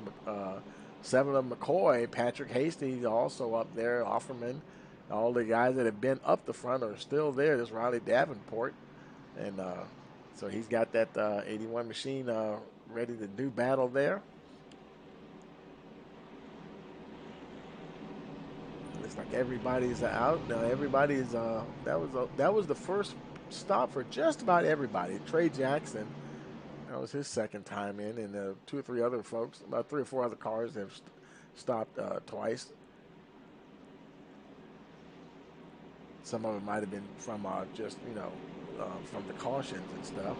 7 of McCoy. Patrick Hasty also up there. Offerman, all the guys that have been up the front are still there. There's Riley Davenport. And so he's got that 81 machine ready to do battle there. Looks like everybody's out now. Everybody's that was the first stop for just about everybody. Trey Jackson, that was his second time in, and 2 or 3 other folks, about 3 or 4 other cars have stopped twice. Some of it might have been from just from the cautions and stuff,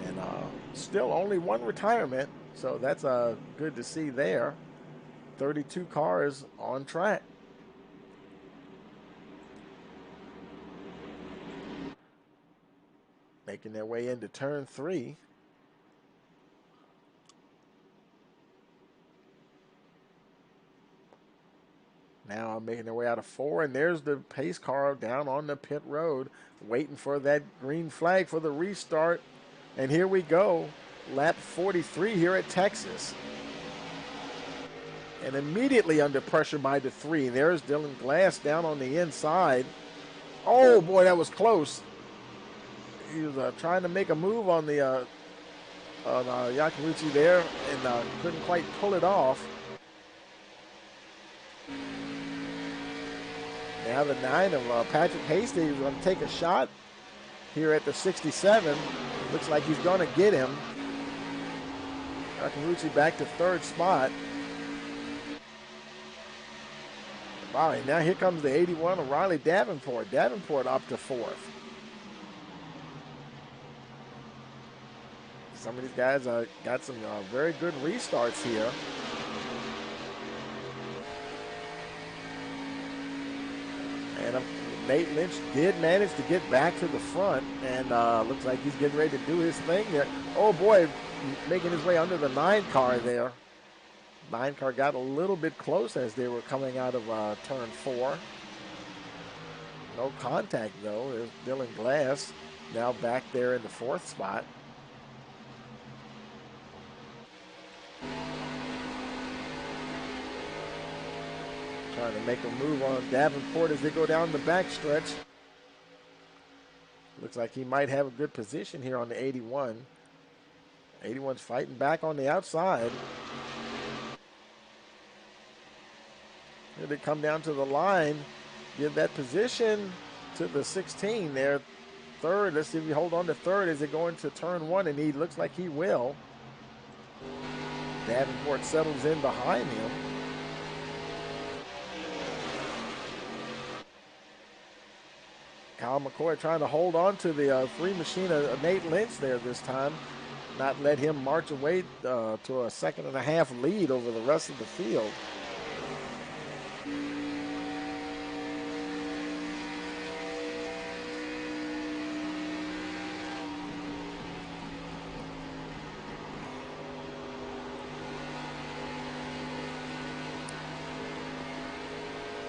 and still only 1 retirement, so that's good to see there. 32 cars on track. Making their way into turn 3. Now making their way out of 4, and there's the pace car down on the pit road, waiting for that green flag for the restart. And here we go, lap 43 here at Texas. And immediately under pressure by the 3. There's Dylan Glass down on the inside. Oh boy, that was close. He was trying to make a move on the Iacovucci there, and couldn't quite pull it off. Now the 9 of Patrick Hastings is going to take a shot here at the 67. Looks like he's going to get him. Iacovucci back to third spot. Wow, and now here comes the 81 of Riley Davenport. Davenport up to 4th. Some of these guys got some very good restarts here. And Nate Lynch did manage to get back to the front, and looks like he's getting ready to do his thing there. Oh boy, making his way under the 9 car there. 9 car got a little bit close as they were coming out of turn 4. No contact though. There's Dylan Glass now back there in the 4th spot. Trying to make a move on Davenport as they go down the backstretch. Looks like he might have a good position here on the 81. 81's fighting back on the outside. Here they come down to the line, give that position to the 16 there. Third, let's see if he hold on to third as they go into turn 1, and he looks like he will. Davenport settles in behind him. Kyle McCoy trying to hold on to the 3 machine of Nate Lynch there this time. Not let him march away to a 2.5 lead over the rest of the field.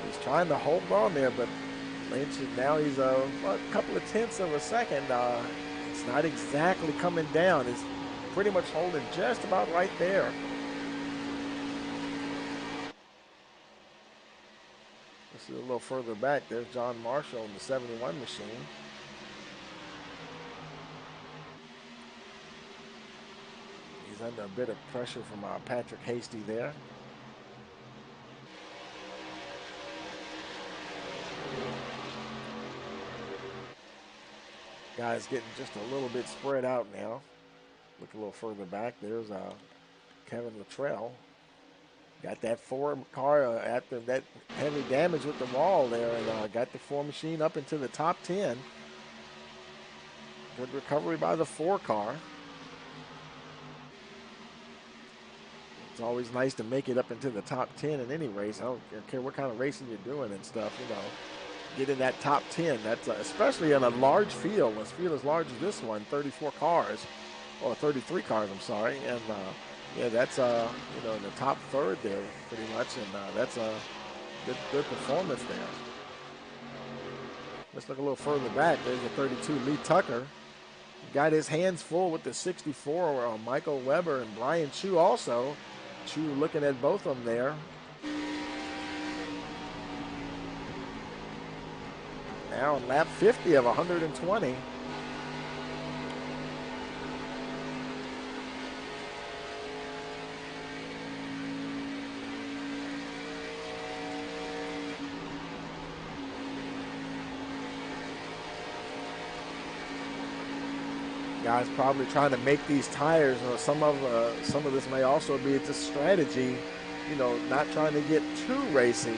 He's trying to hold on there, but Lynch, now he's a couple of tenths of a second. It's not exactly coming down. It's pretty much holding just about right there. Let's see a little further back. There's John Marshall in the 71 machine. He's under a bit of pressure from Patrick Hasty there. Guys getting just a little bit spread out now. Look a little further back. There's Kevin Luttrell. Got that four car after that heavy damage with the wall there, and got the four machine up into the top 10. Good recovery by the four car. It's always nice to make it up into the top 10 in any race. I don't care what kind of racing you're doing and stuff, you know. Get in that top 10. That's especially in a large field. A field as large as this one, 34 cars, or 33 cars, I'm sorry. And yeah, that's you know, in the top third there pretty much, and that's a good performance there. Let's look a little further back. There's a 32 Lee Tucker. Got his hands full with the 64 Michael Weber and Brian Chu also. Chu looking at both of them there. Now on lap 50 of 120. Guys probably trying to make these tires. Some of this may also be just strategy, you know, not trying to get too racy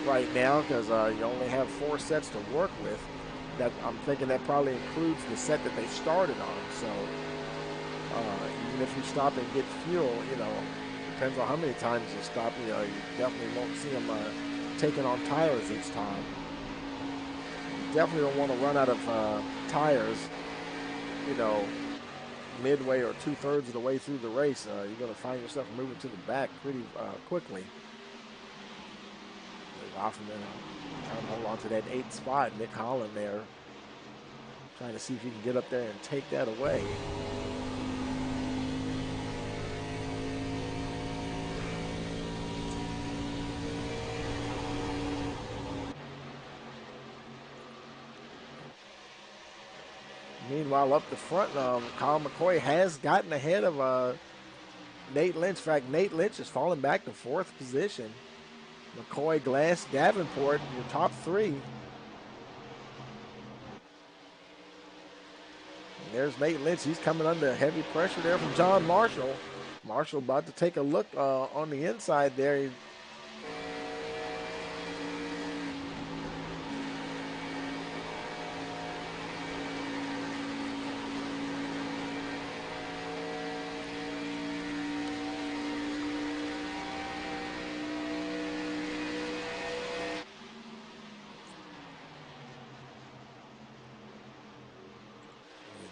right now because you only have 4 sets to work with. That I'm thinking that probably includes the set that they started on. So even if you stop and get fuel, you know, depends on how many times you stop. You know, you definitely won't see them taking on tires each time. You definitely don't want to run out of tires, you know, midway or 2/3 of the way through the race. You're going to find yourself moving to the back pretty quickly. Hoffman trying to hold on to that 8th spot. Nick Holland there trying to see if he can get up there and take that away. Meanwhile, up the front, Kyle McCoy has gotten ahead of Nate Lynch. In fact, Nate Lynch is falling back to 4th position. McCoy, Glass, Davenport, your top 3. And there's Nate Lynch. He's coming under heavy pressure there from John Marshall. Marshall about to take a look on the inside there.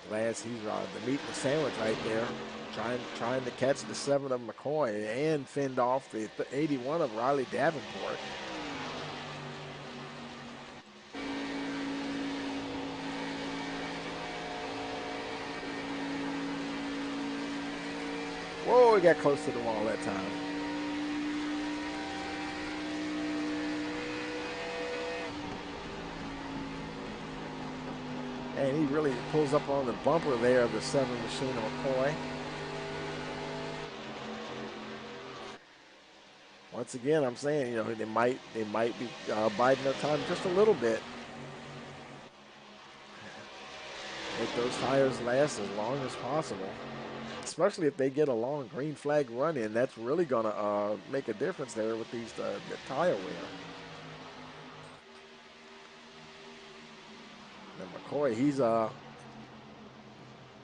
Glass, he's the meat and the sandwich right there, trying to catch the 7 of McCoy and fend off the 81 of Riley Davenport. Whoa, he got close to the wall that time. And he really pulls up on the bumper there of the 7 machine of McCoy. Once again, I'm saying, you know, they might be biding their time just a little bit. Make those tires last as long as possible. Especially if they get a long green flag run in, that's really going to make a difference there with these the tire wear. And McCoy, he's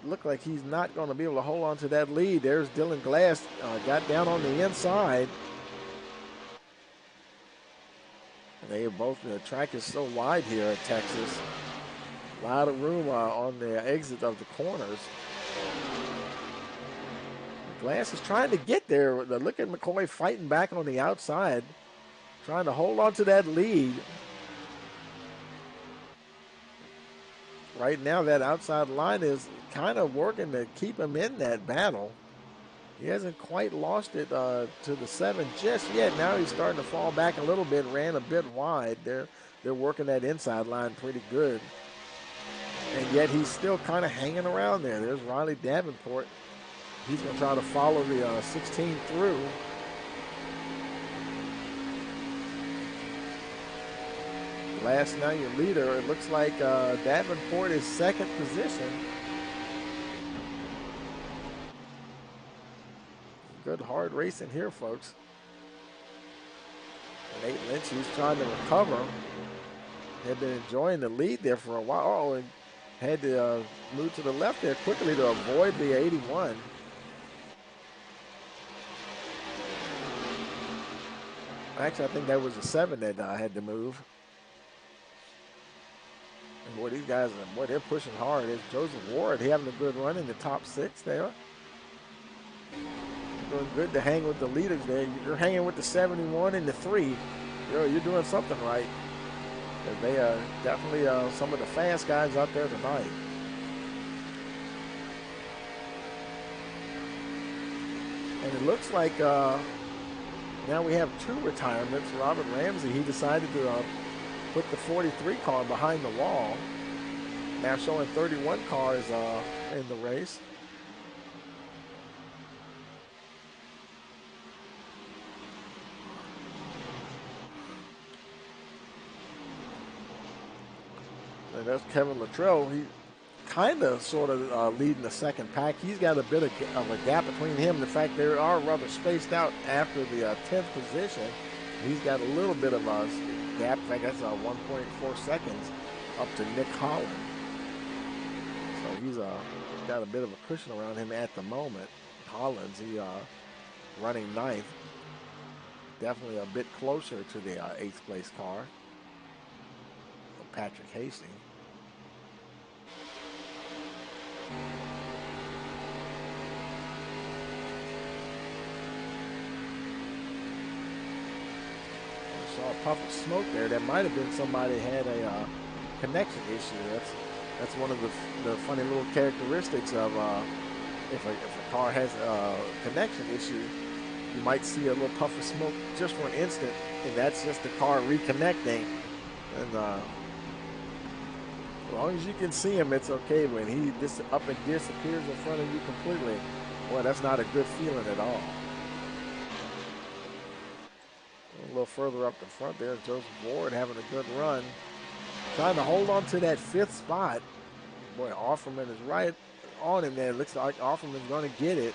look like he's not going to be able to hold on to that lead. There's Dylan Glass, got down on the inside. And they are both, the track is so wide here at Texas. A lot of room on the exit of the corners. Glass is trying to get there. Look at McCoy fighting back on the outside, trying to hold on to that lead. Right now, that outside line is kind of working to keep him in that battle. He hasn't quite lost it to the 7 just yet. Now he's starting to fall back a little bit, ran a bit wide. They're working that inside line pretty good. And yet he's still kind of hanging around there. There's Riley Davenport. He's going to try to follow the 16 through. Glass now your leader. It looks like Davenport is second position. Good hard racing here, folks. Nate Lynch, he's trying to recover. Had been enjoying the lead there for a while. Oh, and had to move to the left there quickly to avoid the 81. Actually, I think that was the 7 that had to move. And boy, these guys, boy, they're pushing hard. It's Joseph Ward, he having a good run in the top 6 there. Doing good to hang with the leaders there. You're hanging with the 71 and the 3. You're doing something right. And they are definitely some of the fast guys out there tonight. And it looks like now we have 2 retirements. Robert Ramsey, he decided to put the 43 car behind the wall. Now showing 31 cars in the race. And that's Kevin Luttrell. He kind of sort of leading the second pack. He's got a bit of a gap between him. The fact they are rather spaced out after the 10th position. He's got a little bit of a gap. In fact, that's 1.4 seconds up to Nick Holland. So he's got a bit of a cushion around him at the moment. Hollins, he running 9th. Definitely a bit closer to the 8th place car. Patrick Hastings. I saw a puff of smoke there. That might have been somebody had a connection issue. That's one of the funny little characteristics of if a car has a connection issue, you might see a little puff of smoke just for an instant, and that's just the car reconnecting. And as long as you can see him, it's okay. When he up and disappears in front of you completely, boy, that's not a good feeling at all. A little further up the front there, Joseph Ward having a good run. Trying to hold on to that 5th spot. Boy, Offerman is right on him there. It looks like Offerman's going to get it.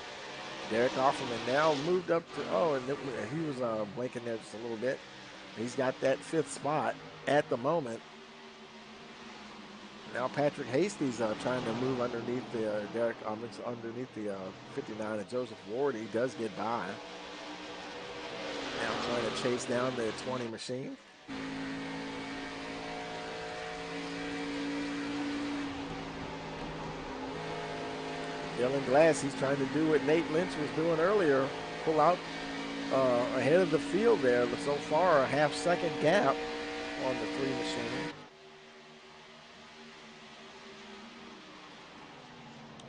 Derek Offerman now moved up to, and he was blinking there just a little bit. He's got that 5th spot at the moment. Now Patrick Hastings trying to move underneath the underneath the 59 of Joseph Ward. He does get by. Now trying to chase down the 20 machine. Dylan Glass, he's trying to do what Nate Lynch was doing earlier, pull out ahead of the field there. So far, a half-second gap on the 3 machine.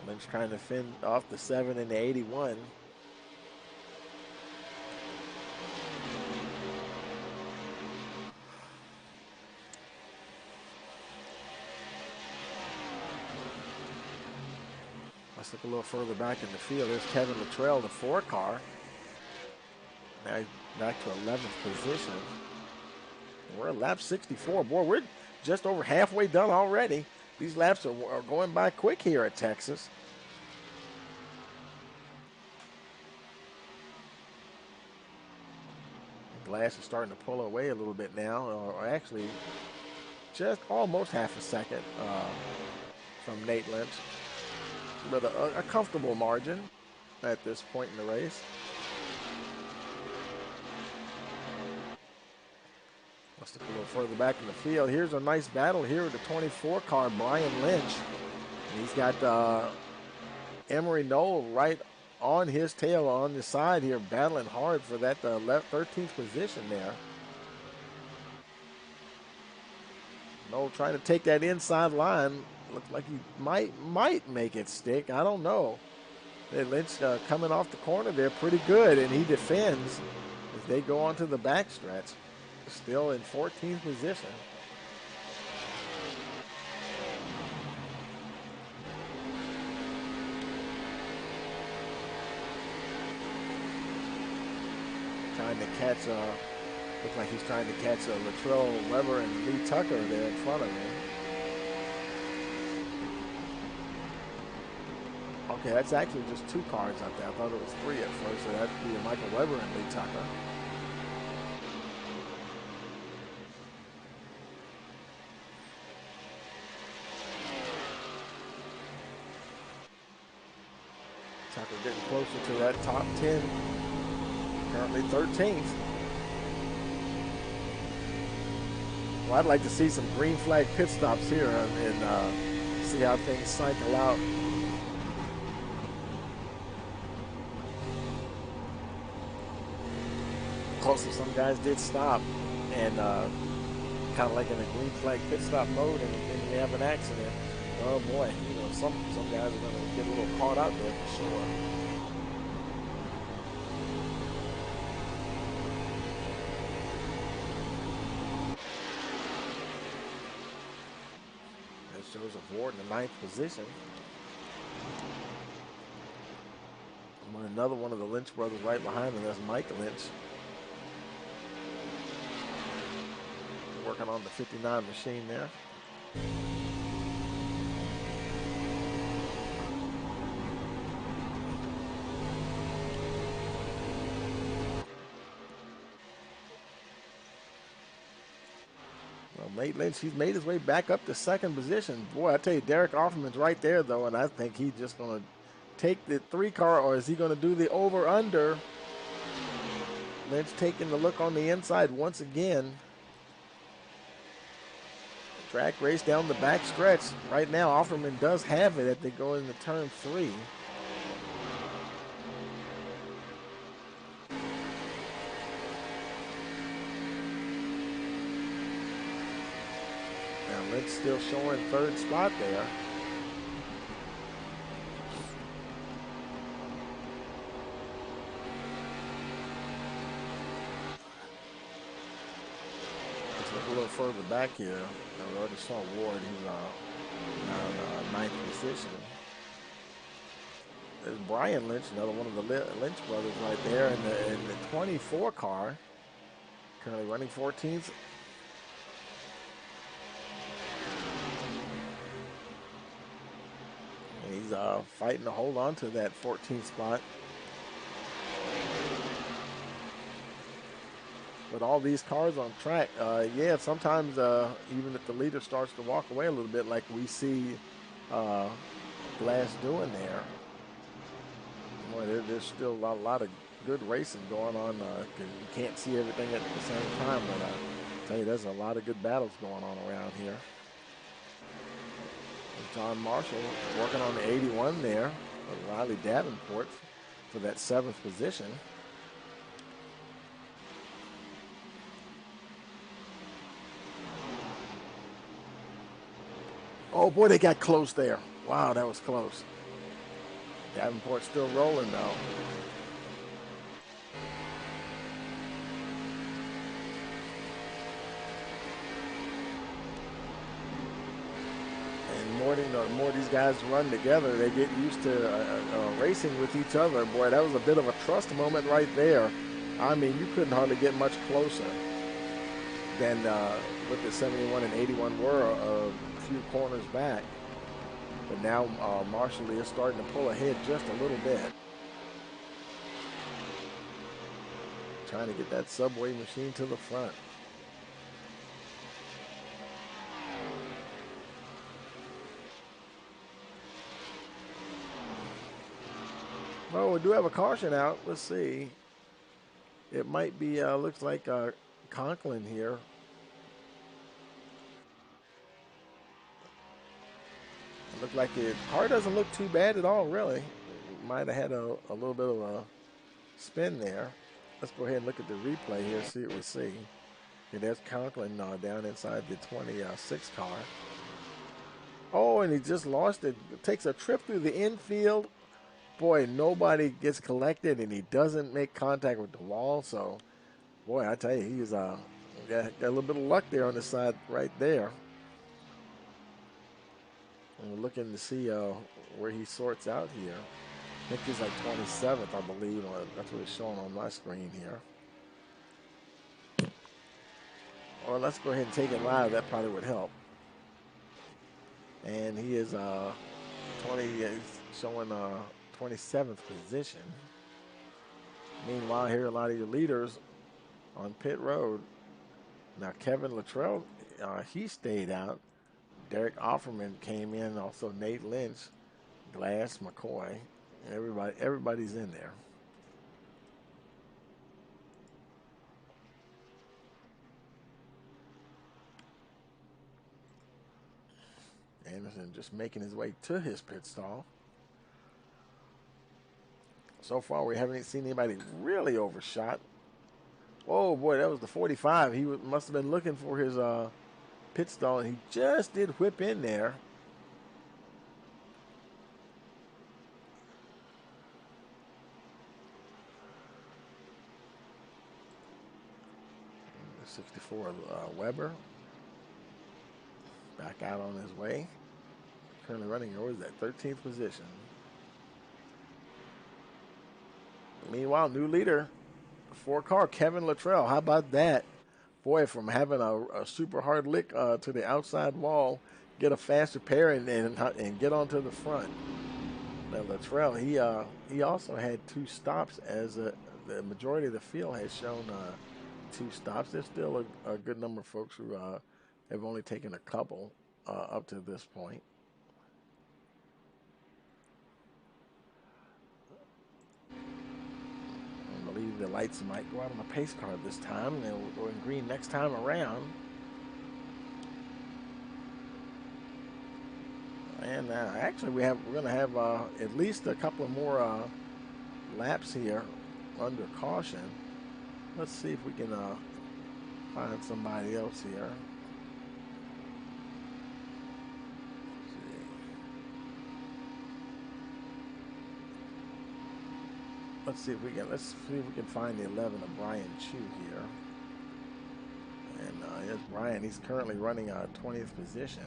Lynch trying to fend off the 7 and the 81. Let's look a little further back in the field. There's Kevin Luttrell, the 4 car. Now he's back to 11th position. We're at lap 64. Boy, we're just over halfway done already. These laps are going by quick here at Texas. Glass is starting to pull away a little bit now, or actually just almost half a second from Nate Lynch. But a comfortable margin at this point in the race. Let's look a little further back in the field. Here's a nice battle here with the 24 car, Brian Lynch. And he's got Emery Knoll right on his tail on the side here, battling hard for that left 13th position there. Knoll trying to take that inside line. Looks like he might make it stick. I don't know. Lynch coming off the corner there pretty good, and he defends as they go onto the backstretch. Still in 14th position. Trying to catch Looks like he's trying to catch Latrell Weber and Lee Tucker there in front of him. Okay, that's actually just 2 cars out there. I thought it was 3 at first, so that'd be Michael Weber and Lee Tucker. Tucker getting closer to that top 10. Currently 13th. Well, I'd like to see some green flag pit stops here and see how things cycle out. Close, some guys did stop and kind of like in a green flag pit stop mode, and they have an accident. Oh boy, you know, some guys are going to get a little caught out there for sure. That shows a Ward in the 9th position. Another one of the Lynch brothers right behind him. That's Mike Lynch. Working on the 59 machine there. Well, Nate Lynch, he's made his way back up to 2nd position. Boy, I tell you, Derek Offerman's right there, though, and I think he's just going to take the 3 car, or is he going to do the over-under? Lynch taking the look on the inside once again. Track race down the back stretch. Right now, Offerman does have it as they go into turn 3. Now, Lynch still showing 3rd spot there. Let's look a little further back here. I already saw Ward. He's on 9th position. There's Brian Lynch, another one of the Lynch brothers right there in the 24 car. Currently running 14th. And he's fighting to hold on to that 14th spot. With all these cars on track, yeah, sometimes even if the leader starts to walk away a little bit, like we see Glass doing there, boy, there's still a lot of good racing going on. You can't see everything at the same time, but I tell you, there's a lot of good battles going on around here. John Marshall working on the 81 there, with Riley Davenport for that 7th position. Oh boy, they got close there. Wow, that was close. Davenport still rolling though. And the more these guys run together, they get used to racing with each other. Boy, that was a bit of a trust moment right there. I mean, you couldn't hardly get much closer than what the 71 and 81 were a few corners back. But now Marshall is starting to pull ahead just a little bit. Trying to get that Subway machine to the front. Well, we do have a caution out. Let's see. It might be, looks like Conklin here. It looked like the car doesn't look too bad at all, really. Might have had a little bit of a spin there. Let's go ahead and look at the replay here, see what we see. Yeah, there's Conklin down inside the 26 car. Oh, and he just lost it. Takes a trip through the infield. Boy, nobody gets collected, and he doesn't make contact with the wall. So, boy, I tell you, he's got a little bit of luck there on the side right there. And we're looking to see where he sorts out here. I think he's like 27th, I believe. That's what it's showing on my screen here. or let's go ahead and take it live. That probably would help. And he is 20, showing 27th position. Meanwhile, here are a lot of your leaders on pit road. Now, Kevin Luttrell, he stayed out. Derek Offerman came in. Also, Nate Lynch, Glass, McCoy. Everybody's in there. Anderson just making his way to his pit stall. So far, we haven't seen anybody really overshot. Oh boy, that was the 45. He must have been looking for his pit stall, and he just did whip in there. The 64 Weber back out on his way. Currently running, what is that, 13th position. Meanwhile, new leader, 4-car, Kevin Luttrell. How about that? Boy, from having a super hard lick to the outside wall, get a faster pair and get onto the front. Now, Luttrell, he also had 2 stops, as the majority of the field has shown 2 stops. There's still a good number of folks who have only taken a couple up to this point. I believe the lights might go out on the pace car this time, and we'll go in green next time around. And actually, we're going to have at least a couple of more laps here under caution. Let's see if we can find somebody else here. Let's see if we can find the 11 of Brian Chu here. And here's Brian. He's currently running 20th position.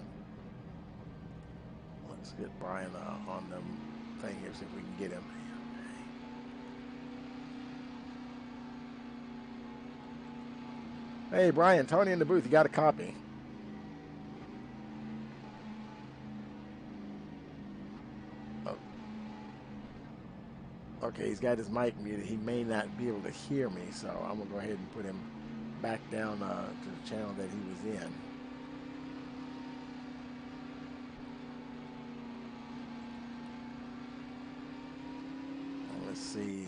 Let's get Brian on the thing here, see if we can get him. Hey, Brian, Tony in the booth. You got a copy? Okay, he's got his mic muted. He may not be able to hear me, so I'm going to go ahead and put him back down to the channel that he was in. Let's see.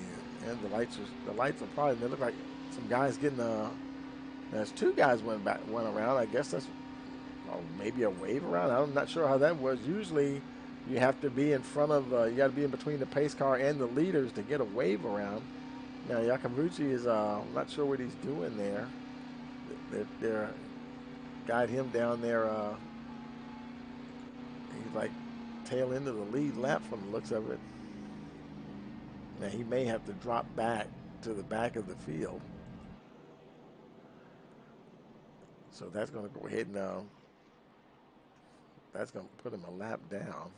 And the lights are probably, they look like some guys getting there's 2 guys went around. I guess that's maybe a wave around. I'm not sure how that was. Usually you have to be in front of, you got to be in between the pace car and the leaders to get a wave around. Now, Yakabuchi is, I'm not sure what he's doing there. They're guide him down there. He's like tail into the lead lap from the looks of it. Now, he may have to drop back to the back of the field. So that's going to go ahead and, that's going to put him a lap down.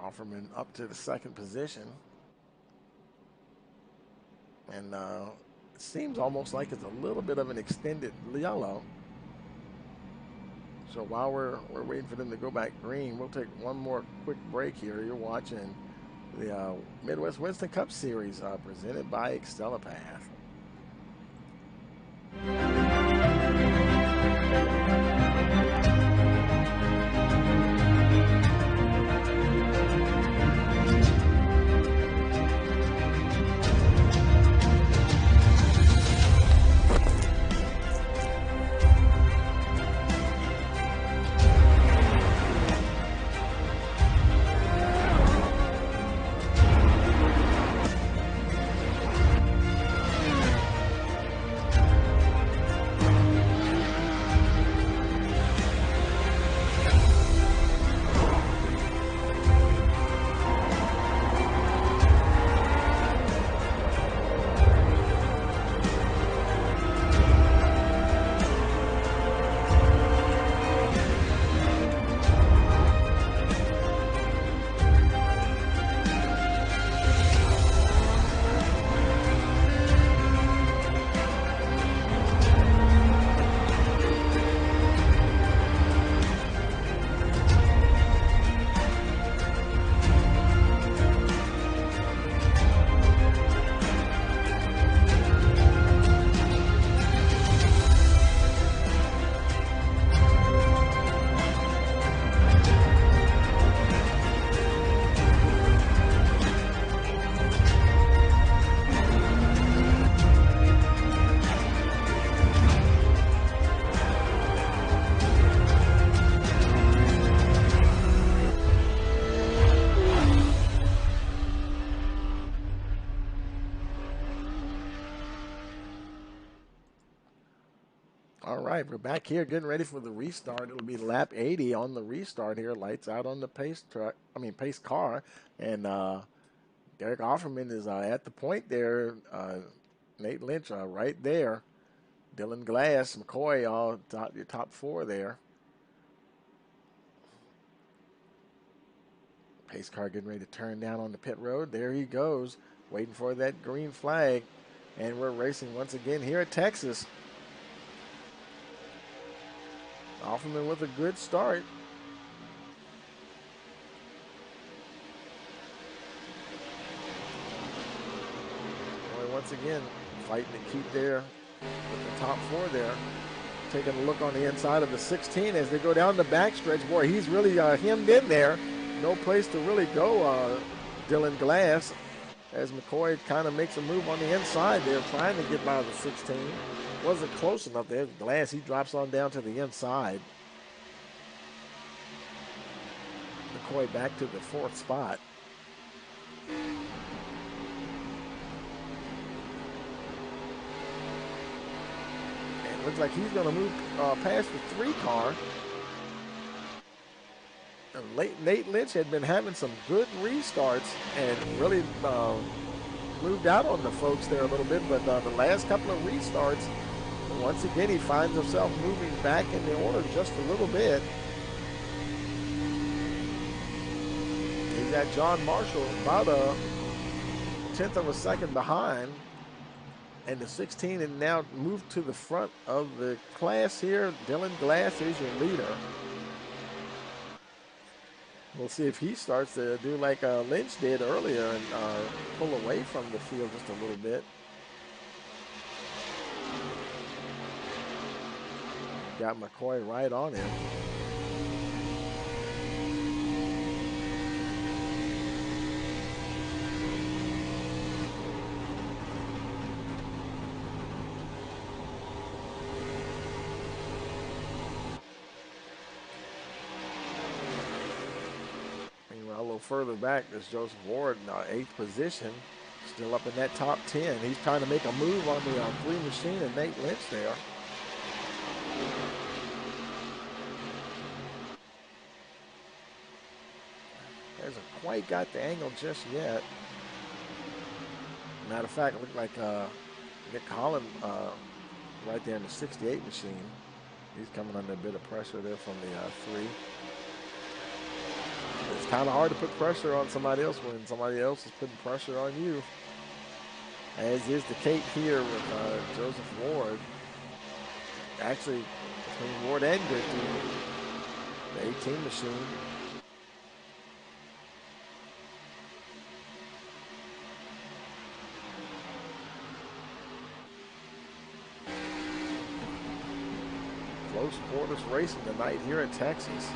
Offerman up to the 2nd position. And it seems almost like it's a little bit of an extended yellow. So while we're waiting for them to go back green, we'll take one more quick break here. You're watching the Midwest Winston Cup Series presented by Excellipath. right, we're back here getting ready for the restart. It'll be lap 80 on the restart here. Lights out on the pace car. And Derek Offerman is at the point there. Nate Lynch right there. Dylan Glass, McCoy, all your top four there. Pace car getting ready to turn down on the pit road. There he goes, waiting for that green flag. And we're racing once again here at Texas. Offerman with a good start. Boy, once again, fighting to keep there with the top four there. Taking a look on the inside of the 16 as they go down the backstretch. Boy, he's really hemmed in there. No place to really go, Dylan Glass, as McCoy kind of makes a move on the inside there, trying to get by the 16. Wasn't close enough there. Glass, he drops on down to the inside. McCoy back to the fourth spot. And it looks like he's going to move past the 3 car. Nate Lynch had been having some good restarts and really moved out on the folks there a little bit, but the last couple of restarts, once again, he finds himself moving back in the order just a little bit. He's got John Marshall about a 1/10 of a second behind, and the 16 and now moved to the front of the class here. Dylan Glass is your leader. We'll see if he starts to do like Lynch did earlier and pull away from the field just a little bit. Got McCoy right on him. A little further back, there's Joseph Ward in 8th position, still up in that top 10. He's trying to make a move on the 3 machine and Nate Lynch there. Hasn't quite got the angle just yet. Matter of fact, it looked like Nick Holland right there in the 68 machine. He's coming under a bit of pressure there from the 3. It's kind of hard to put pressure on somebody else when somebody else is putting pressure on you. As is the case here with Joseph Ward. Actually, between Ward and Griffey, the 18 machine. Close quarters racing tonight here in Texas.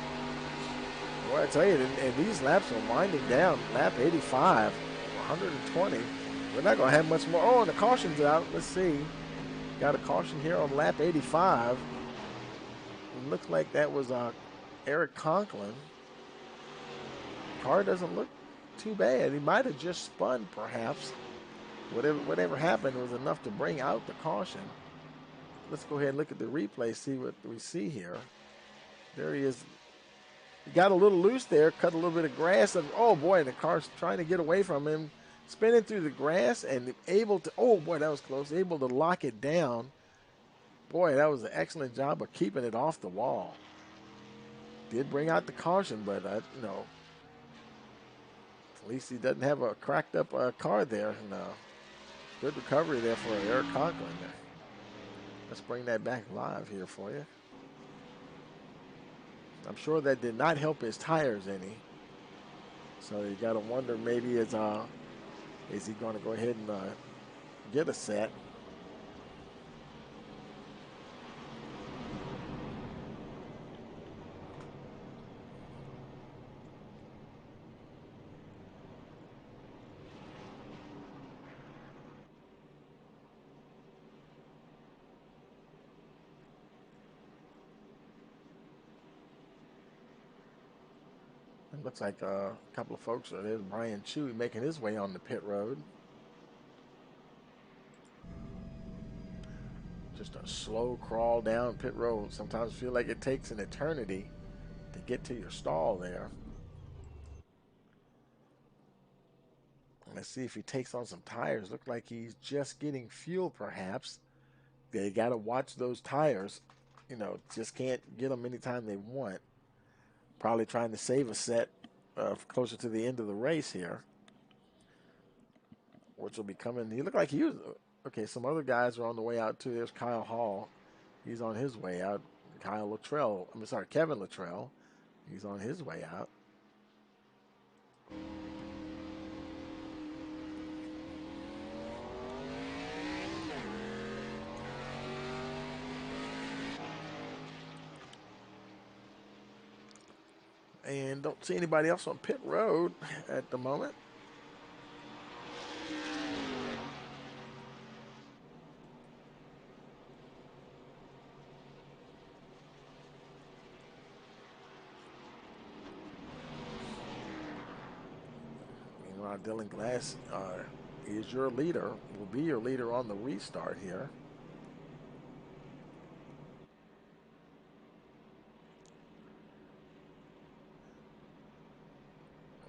Boy, I tell you, and these laps are winding down. Lap 85, 120. We're not going to have much more. Oh, and the caution's out. Let's see. Got a caution here on lap 85. It looks like that was Eric Conklin. Car doesn't look too bad. He might have just spun, perhaps. Whatever happened was enough to bring out the caution. Let's go ahead and look at the replay, see what we see here. There he is. He got a little loose there, cut a little bit of grass, and oh boy, the car's trying to get away from him, spinning through the grass and able to, oh boy, that was close, able to lock it down. Boy, that was an excellent job of keeping it off the wall. Did bring out the caution, but you know, at least he doesn't have a cracked up car there. And, good recovery there for Eric Conklin. Let's bring that back live here for you. I'm sure that did not help his tires any. So you got to wonder, maybe is he going to go ahead and get a set? Looks like a couple of folks. There's Brian Chewy making his way on the pit road. Just a slow crawl down pit road. Sometimes feel like it takes an eternity to get to your stall there. Let's see if he takes on some tires. Look like he's just getting fuel, perhaps. They got to watch those tires. You know, just can't get them anytime they want. Probably trying to save a set closer to the end of the race here, which will be coming. He looked like he was okay. Some other guys are on the way out too. There's Kyle Hall. He's on his way out. Kevin Luttrell. He's on his way out. And don't see anybody else on pit road at the moment. Meanwhile, Dylan Glass is your leader, will be your leader on the restart here.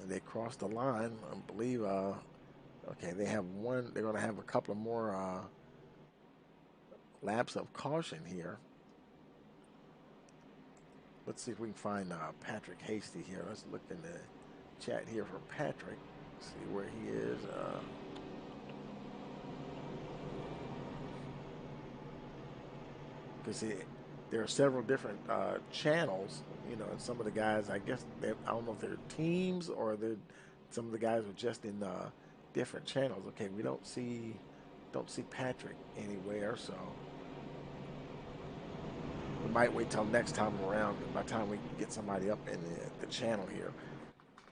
They crossed the line, I believe. Okay, they have one. They're going to have a couple of more laps of caution here. Let's see if we can find Patrick Hasty here. Let's look in the chat here for Patrick. See where he is. Because there are several different channels, you know, and some of the guys, I guess, I don't know if they're teams or some of the guys are just in different channels. Okay, we don't see Patrick anywhere, so we might wait till next time around. By the time we get somebody up in the channel here,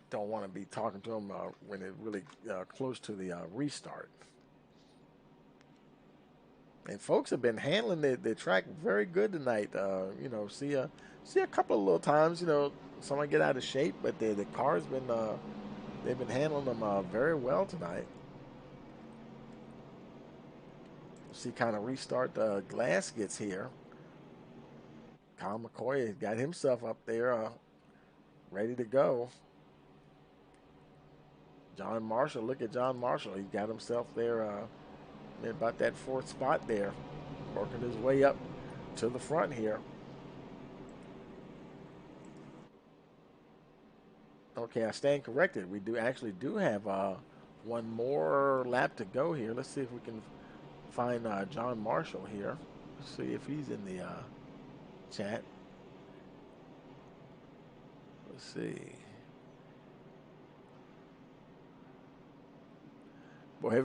don't want to be talking to them when they're really close to the restart. And folks have been handling the track very good tonight. You know, see a couple of little times, you know, someone get out of shape, but the car's been they've been handling them very well tonight. See kind of restart Glass gets here. Kyle McCoy has got himself up there ready to go. John Marshall, look at John Marshall. He got himself there about that fourth spot there, working his way up to the front here. Okay, I stand corrected. We actually have one more lap to go here. Let's see if we can find John Marshall here. Let's see if he's in the chat. Let's see. Boy,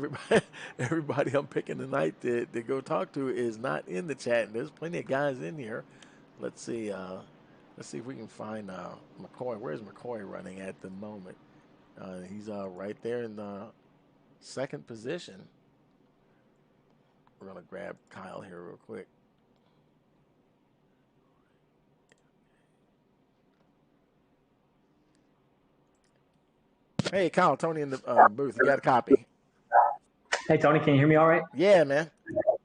everybody I'm picking tonight to go talk to is not in the chat. And there's plenty of guys in here. Let's see. Let's see if we can find McCoy. Where's McCoy running at the moment? He's right there in the second position. We're gonna grab Kyle here real quick. Hey, Kyle, Tony in the booth. You got a copy? Hey, Tony, can you hear me all right? Yeah, man.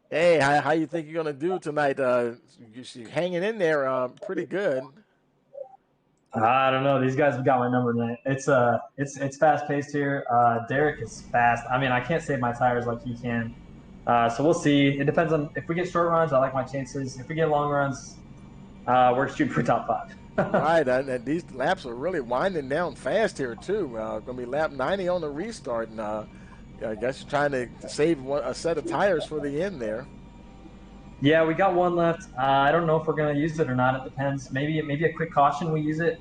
Hey, how you think you're going to do tonight? You're hanging in there pretty good. I don't know. These guys have got my number tonight. It's fast paced here. Derek is fast. I mean, I can't save my tires like he can. So we'll see. It depends on if we get short runs. I like my chances. If we get long runs, we're shooting for top 5. Right, and these laps are really winding down fast here too. Going to be lap 90 on the restart, and I guess you're trying to save a set of tires for the end there. Yeah, we got one left. I don't know if we're going to use it or not. It depends. Maybe a quick caution we use it.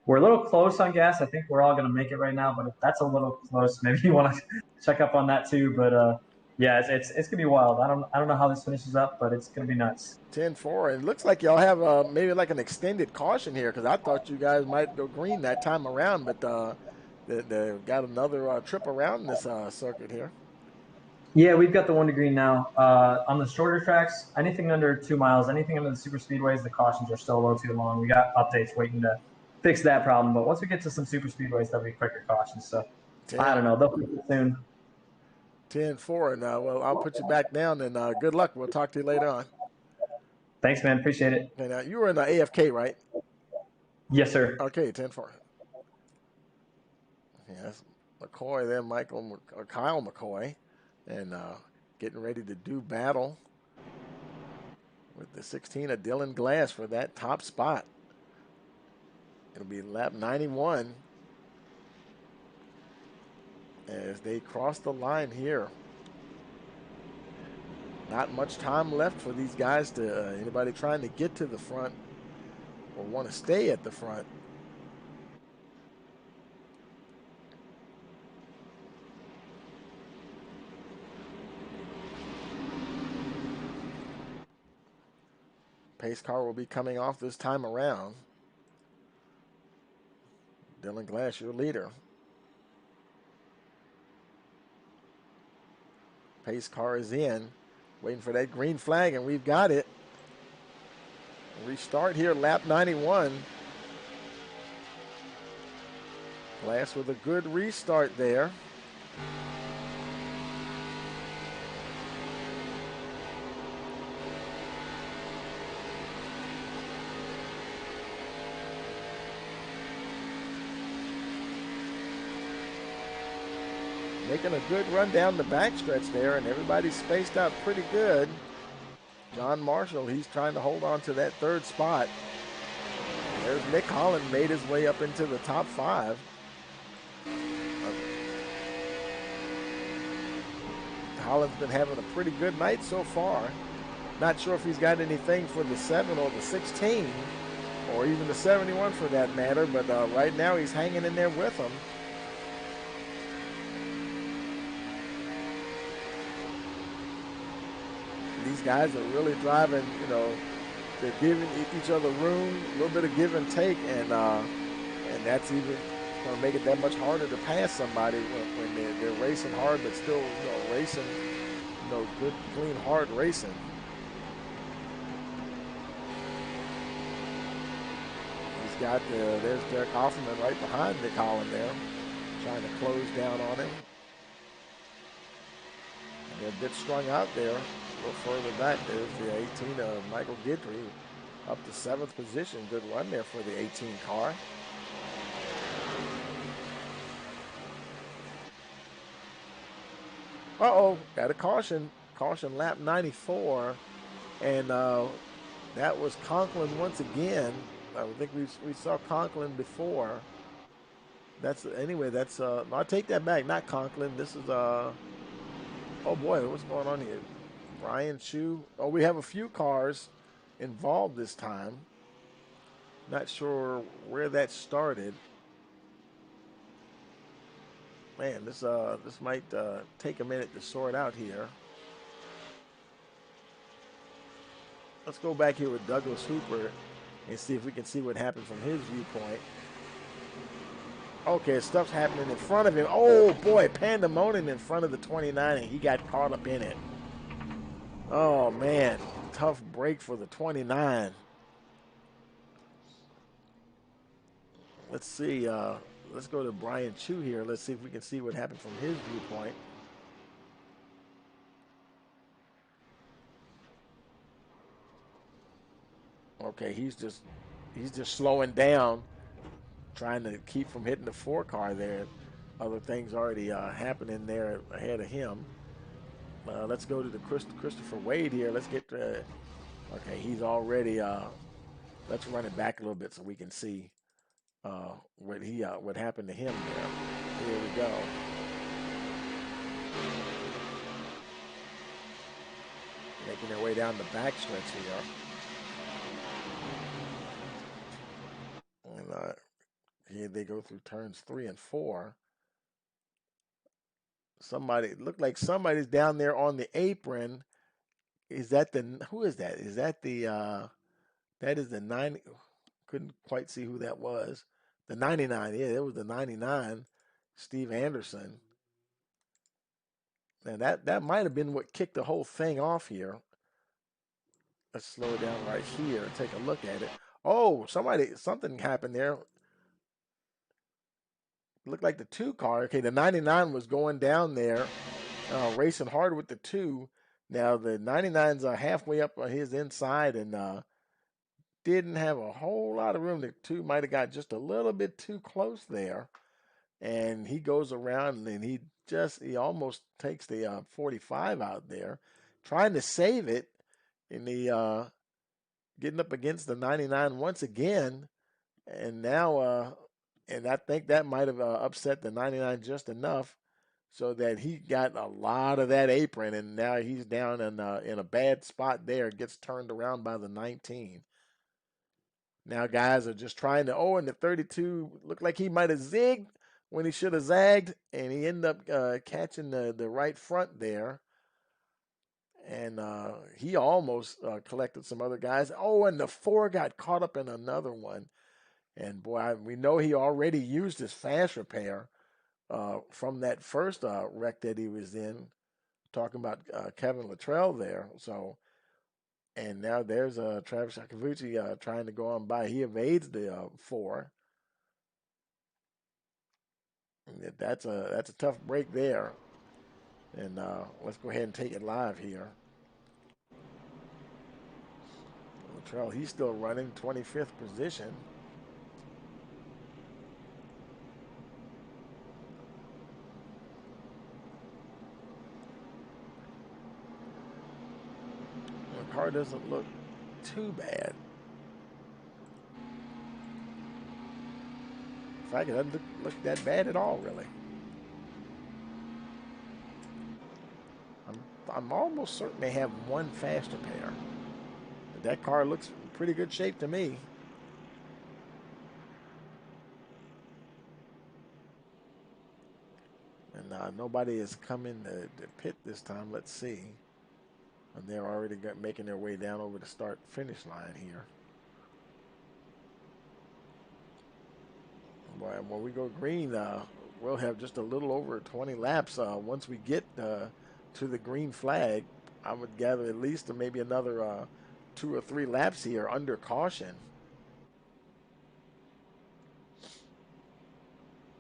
We're a little close on gas. I think we're all going to make it right now, but if that's a little close, maybe you want to check up on that too. But yeah, it's going to be wild. I don't know how this finishes up, but it's going to be nuts. 10-4. It looks like y'all have maybe like an extended caution here, because I thought you guys might go green that time around, but they got another trip around this circuit here. Yeah, we've got the 1 to green now. On the shorter tracks, anything under 2 miles, anything under the super speedways, the cautions are still a little too long. We got updates waiting to fix that problem. But once we get to some super speedways, there'll be quicker cautions. So I don't know. They'll fix it soon. 10-4. And well, I'll put you back down, and good luck. We'll talk to you later on. Thanks, man. Appreciate it. Okay, now you were in the AFK, right? Yes, sir. Okay, 10-4. Yes, McCoy there, Kyle McCoy, and getting ready to do battle with the 16 of Dylan Glass for that top spot. It'll be lap 91 as they cross the line here. Not much time left for these guys to anybody trying to get to the front or want to stay at the front. Pace car will be coming off this time around. Dylan Glass, your leader. Pace car is in, waiting for that green flag, and we've got it. Restart here, lap 91. Glass with a good restart there. Making a good run down the backstretch there, and everybody's spaced out pretty good. John Marshall, he's trying to hold on to that third spot. There's Nick Holland, made his way up into the top 5. Holland's been having a pretty good night so far. Not sure if he's got anything for the 7 or the 16, or even the 71 for that matter, but right now he's hanging in there with them. These guys are really driving, you know, they're giving each other room, a little bit of give and take, and that's even going to make it that much harder to pass somebody when they're racing hard, but still, you know, racing, you know, good, clean, hard racing. He's got there's Derek Hoffman right behind Nick Holland there, trying to close down on him. They're a bit strung out there. A little further back, there's the 18 of Michael Guidry up to 7th position. Good run there for the 18 car. Uh-oh, got a caution. Caution lap 94. And that was Conklin once again. I think we saw Conklin before. That's no, I take that back. Not Conklin. This is oh boy, what's going on here? Brian Chu. Oh, we have a few cars involved this time. Not sure where that started. Man, this might take a minute to sort out here. Let's go back here with Douglas Hooper and see if we can see what happened from his viewpoint. Okay, stuff's happening in front of him. Oh boy, pandemonium in front of the 29, and he got caught up in it. Oh man, tough break for the 29. Let's see, let's go to Brian Chu here. Let's see if we can see what happened from his viewpoint. Okay, he's just slowing down, trying to keep from hitting the 4 car there. Other things already happening there ahead of him. Let's go to the Christopher Wade here. Let's get okay, he's already let's run it back a little bit so we can see what happened to him there. Here we go. Making their way down the backstretch here. And here they go through turns 3 and 4. Somebody looked like somebody's down there on the apron. Is that who is that? Is that that is the 9? Couldn't quite see who that was. The 99, yeah, it was the 99, Steve Anderson. And that might have been what kicked the whole thing off here. Let's slow it down right here and take a look at it. Oh, something happened there. Looked like the 2 car. Okay, the 99 was going down there, racing hard with the 2. Now the 99s are halfway up on his inside and didn't have a whole lot of room. The two might have got just a little bit too close there. And he goes around and he almost takes the 45 out there, trying to save it. And he getting up against the 99 once again. And now, and I think that might have upset the 99 just enough so that he got a lot of that apron, and now he's down in a bad spot there. Gets turned around by the 19. Now guys are just trying to. Oh, and the 32 looked like he might have zigged when he should have zagged, and he ended up catching the right front there. And he almost collected some other guys. Oh, and the 4 got caught up in another one. And boy, we know he already used his fast repair from that first wreck that he was in. Talking about Kevin Luttrell there. So, and now there's Travis Akavuchi trying to go on by. He evades the 4. And that's a tough break there. And let's go ahead and take it live here. Luttrell, he's still running 25th position. The car doesn't look too bad. In fact, it doesn't look that bad at all, really. I'm almost certain they have one fast repair. But that car looks in pretty good shape to me. And nobody is coming to pit this time. Let's see. And they're already making their way down over the start-finish line here. Boy, when we go green, we'll have just a little over 20 laps. Once we get to the green flag, I would gather at least maybe another 2 or 3 laps here under caution.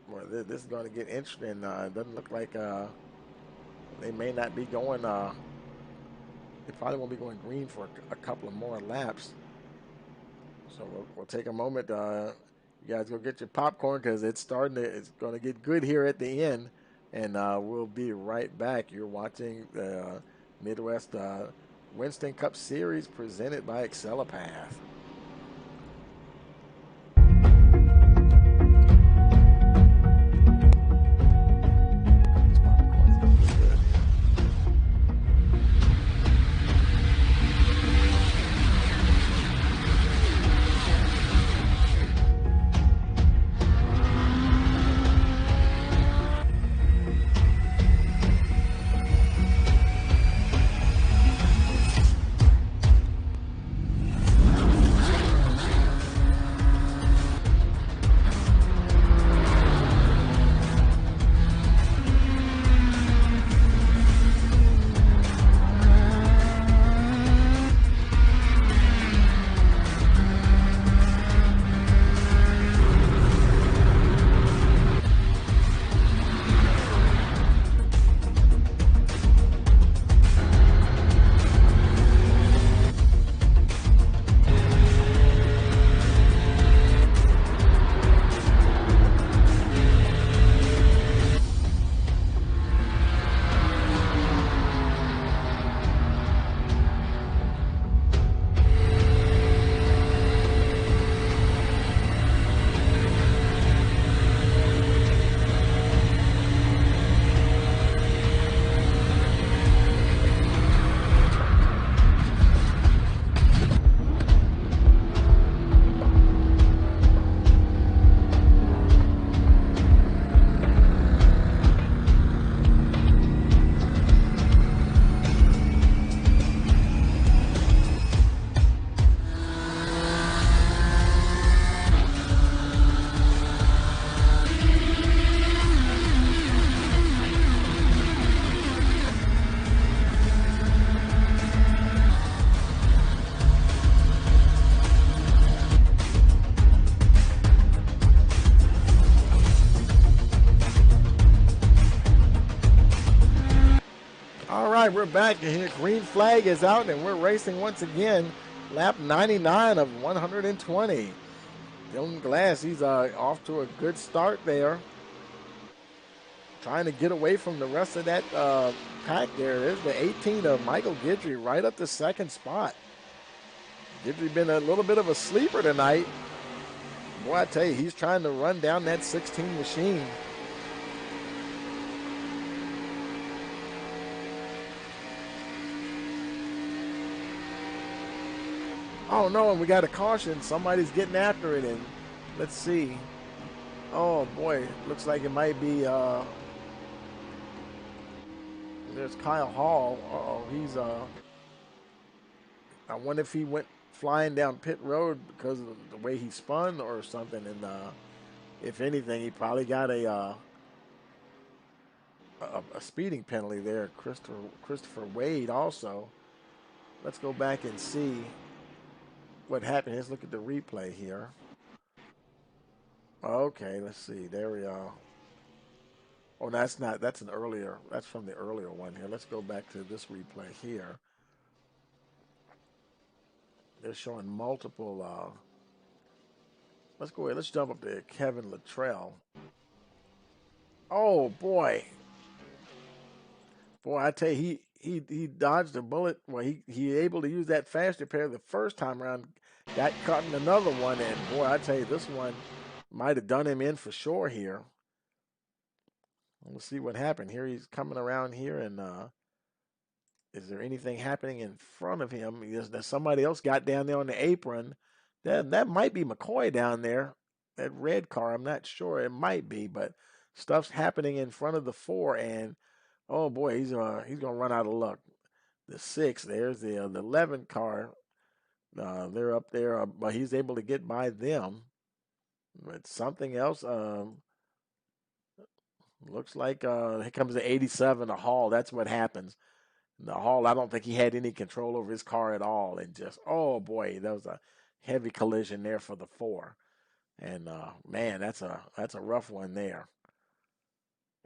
Well, this is going to get interesting. It doesn't look like they may not be going. They probably won't be going green for a couple of more laps. So we'll take a moment. You guys go get your popcorn because it's going to get good here at the end. And we'll be right back. You're watching the Midwest Winston Cup Series presented by Excellipath. right, we're back here. Green flag is out, and we're racing once again. Lap 99 of 120. Dylan Glass, he's off to a good start there. Trying to get away from the rest of that pack there. There's the 18 of Michael Guidry right up to second spot. Guidry been a little bit of a sleeper tonight. Boy, I tell you, he's trying to run down that 16 machine. Oh no, and we got a caution. Somebody's getting after it, and let's see. Oh boy, looks like it might be there's Kyle Hall. Uh-oh, he's I wonder if he went flying down pit road because of the way he spun or something, and if anything, he probably got a speeding penalty there. Christopher Wade also. Let's go back and see what happened. Let's look at the replay here. Okay, let's see. There we are. Oh, that's not. That's an earlier. That's from the earlier one here. Let's go back to this replay here. They're showing multiple. Let's go ahead. Let's jump up to Kevin Luttrell. Oh boy. Boy, I tell you, he dodged a bullet. Well, he able to use that faster pair the first time around. Got caught in another one, and boy, I tell you, this one might have done him in for sure here. We'll see what happened here. He's coming around here, and is there anything happening in front of him? There's somebody else got down there on the apron. That might be McCoy down there. That red car, I'm not sure. It might be, but stuff's happening in front of the 4, and oh boy, he's gonna run out of luck. The 6, there's the 11 car. They're up there, but he's able to get by them. But something else. Looks like here comes the 87, the Hall. That's what happens. The Hall, I don't think he had any control over his car at all, and just oh boy, that was a heavy collision there for the 4. And man, that's a rough one there.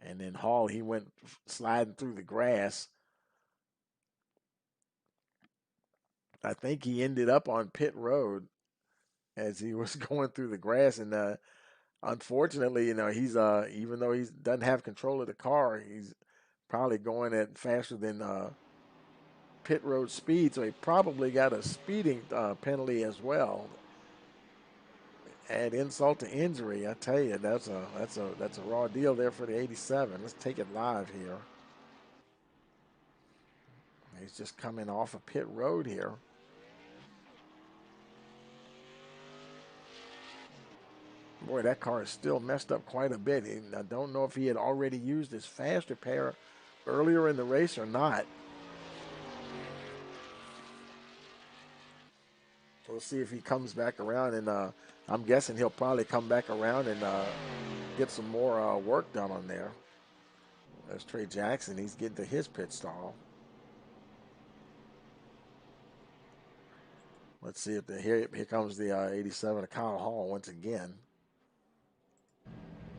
And then Hall, he went sliding through the grass. I think he ended up on pit road as he was going through the grass, and unfortunately, he's even though he doesn't have control of the car, he's probably going at faster than pit road speed, so he probably got a speeding penalty as well. Add insult to injury, I tell you, that's a raw deal there for the 87. Let's take it live here. He's just coming off of pit road here. Boy, that car is still messed up quite a bit. I don't know if he had already used his faster pair earlier in the race or not. We'll see if he comes back around, and I'm guessing he'll probably come back around and get some more work done on there. There's Trey Jackson. He's getting to his pit stall. Let's see if here comes the 87 of Kyle Hall once again.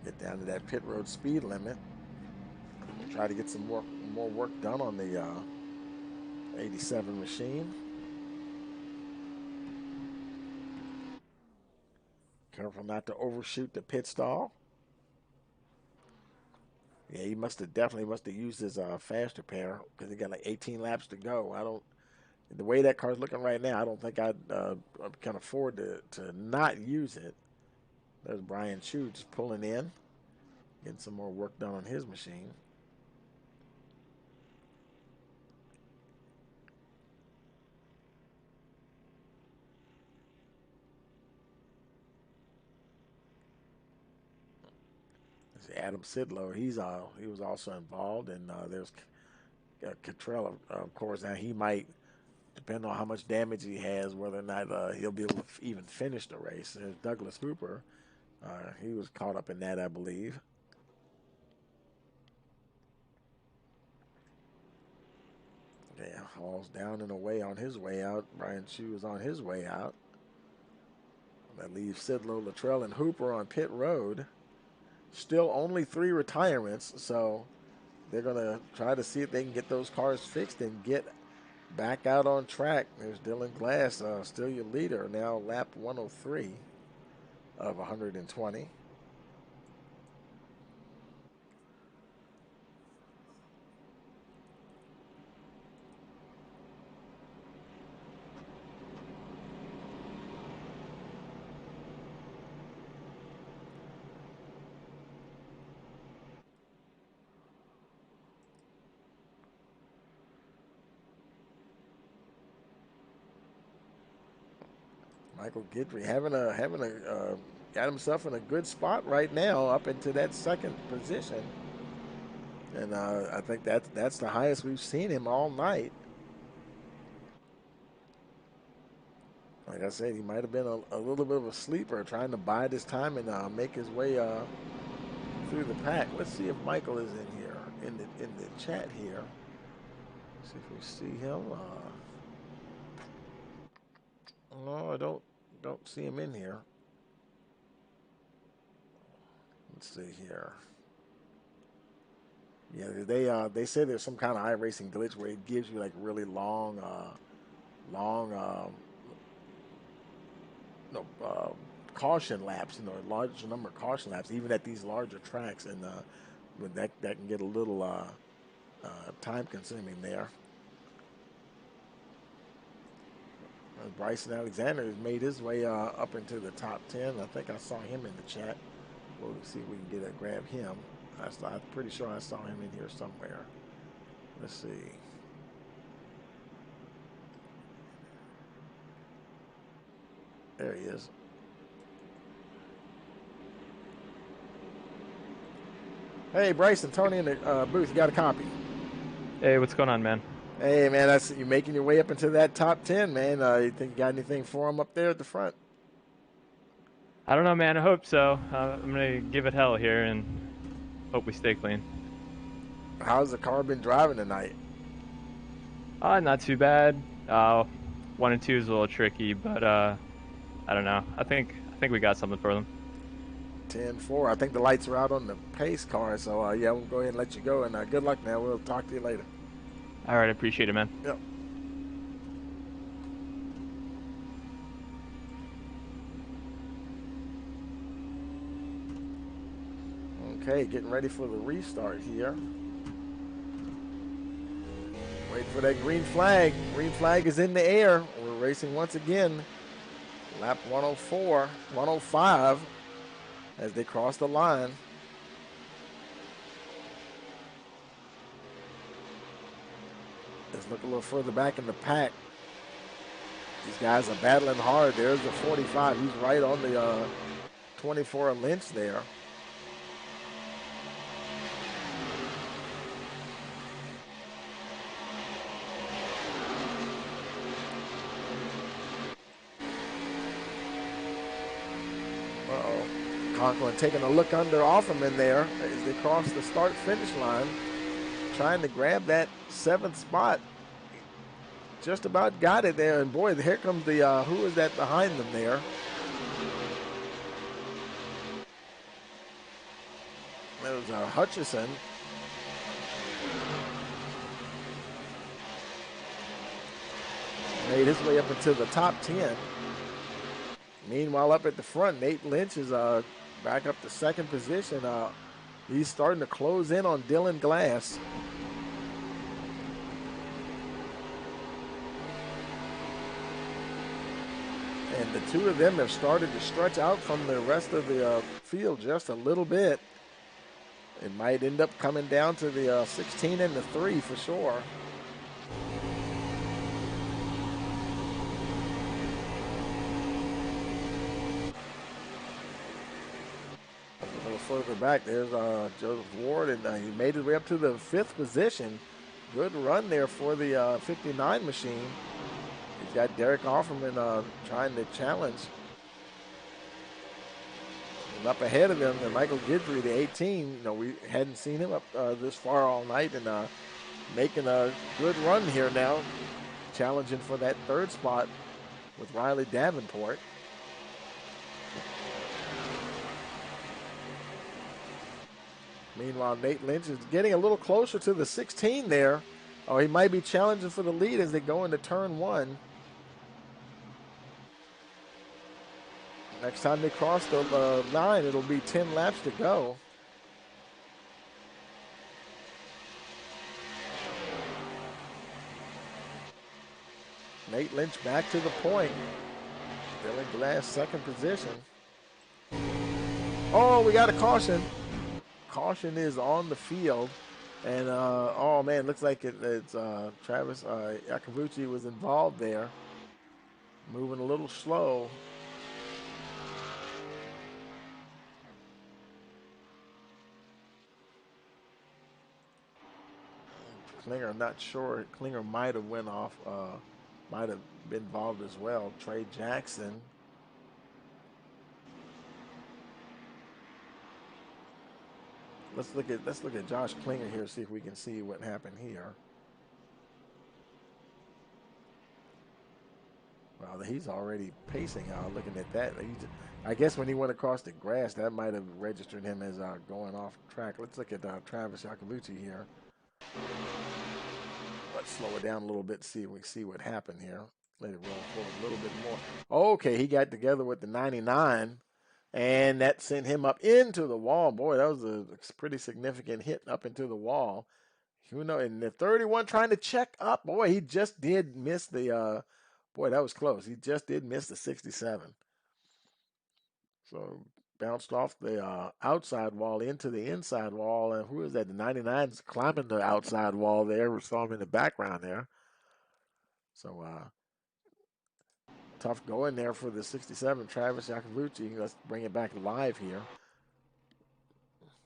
Get down to that pit road speed limit. Try to get some more work done on the 87 machine. Careful not to overshoot the pit stall. Yeah, he definitely must have used his faster pair because he got like 18 laps to go. The way that car's looking right now, I don't think I can afford to not use it. There's Brian Chu just pulling in, getting some more work done on his machine. Adam Sidlow, he was also involved, and there's Cottrell, of course. Now he might, depend on how much damage he has, whether or not he'll be able to even finish the race. There's Douglas Hooper. He was caught up in that, I believe. Yeah, Hall's down and away on his way out. Brian Chu is on his way out. That leaves Sidlow, Luttrell, and Hooper on pit road. Still only 3 retirements, so they're going to try to see if they can get those cars fixed and get back out on track. There's Dylan Glass, still your leader, now lap 103 of 120. Michael Guidry got himself in a good spot right now, up into that second position, and I think that's the highest we've seen him all night. Like I said, he might have been a little bit of a sleeper, trying to bide his time and make his way through the pack. Let's see if Michael is in here in the chat here. See if we see him. No, I don't see him in here. Let's see here. Yeah, they say there's some kind of iRacing glitch where it gives you like really long caution laps, a larger number of caution laps, even at these larger tracks, and that can get a little time consuming there. Bryson Alexander has made his way up into the top 10. I think I saw him in the chat. We'll see if we can grab him. I'm pretty sure I saw him in here somewhere. Let's see. There he is. Hey, Bryson, Tony in the booth. You got a copy? Hey, what's going on, man? Hey, man, you're making your way up into that top 10, man. You think you got anything for him up there at the front? I don't know, man. I hope so. I'm going to give it hell here and hope we stay clean. How's the car been driving tonight? Not too bad. 1 and 2 is a little tricky, but I don't know. I think we got something for them. 10-4. I think the lights are out on the pace car, so yeah, we'll go ahead and let you go, and good luck now. We'll talk to you later. All right, I appreciate it, man. Yep. Okay, getting ready for the restart here. Waiting for that green flag. Green flag is in the air. We're racing once again. Lap 104, 105 as they cross the line. Let's look a little further back in the pack. These guys are battling hard. There's the 45. He's right on the 24 Lynch there. Conklin taking a look under Offerman there as they cross the start-finish line, trying to grab that 7th spot. Just about got it there, and boy, here comes the, who is that behind them there? That was Hutchison. Made his way up into the top 10. Meanwhile, up at the front, Nate Lynch is back up to 2nd position. He's starting to close in on Dylan Glass. And the two of them have started to stretch out from the rest of the field just a little bit. It might end up coming down to the 16 and the 3 for sure. Further back, there's Joseph Ward, and he made his way up to the 5th position. Good run there for the 59 machine. He's got Derek Offerman trying to challenge. And up ahead of him, and Michael Guidry, the 18. We hadn't seen him up this far all night, and making a good run here now, challenging for that 3rd spot with Riley Davenport. Meanwhile, Nate Lynch is getting a little closer to the 16 there. Oh, he might be challenging for the lead as they go into turn 1. Next time they cross the line, it'll be 10 laps to go. Nate Lynch back to the point. Dylan Glass, second position. Oh, we got a caution. Caution is on the field. And, oh, man, looks like it's Travis Iacovucci was involved there. Moving a little slow. Klinger, I'm not sure. Klinger might have went off, might have been involved as well. Trey Jackson. Let's look at Josh Klinger here, see if we can see what happened here. Well, he's already pacing. Looking at that, I guess when he went across the grass, that might have registered him as going off track. Let's look at Travis Iacovucci here. Let's slow it down a little bit, see what happened here. Let it roll forward a little bit more. Okay, he got together with the 99, and that sent him up into the wall. Boy, that was a pretty significant hit up into the wall. Who knows? And the 31 trying to check up. Boy, he just did miss the. Boy, that was close. He just did miss the 67. So bounced off the outside wall into the inside wall. And who is that? The 99's climbing the outside wall there. We saw him in the background there. So tough going there for the 67, Travis Iacovucci. Let's bring it back live here.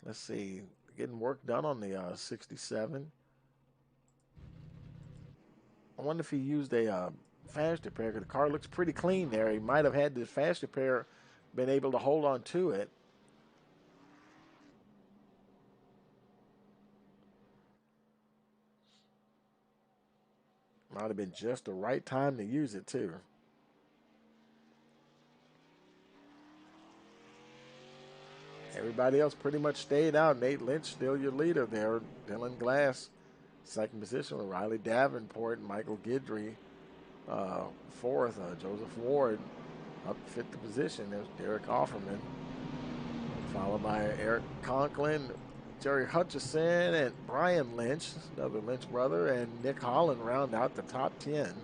Let's see. Getting work done on the 67. I wonder if he used a fast repair, because the car looks pretty clean there. He might have had the fast repair, been able to hold on to it. Might have been just the right time to use it, too. Everybody else pretty much stayed out. Nate Lynch still your leader there. Dylan Glass, second position with Riley Davenport and Michael Guidry. Fourth, Joseph Ward up fifth position. There's Derek Offerman, followed by Eric Conklin, Jerry Hutchison, and Brian Lynch, another Lynch brother, and Nick Holland round out the top 10.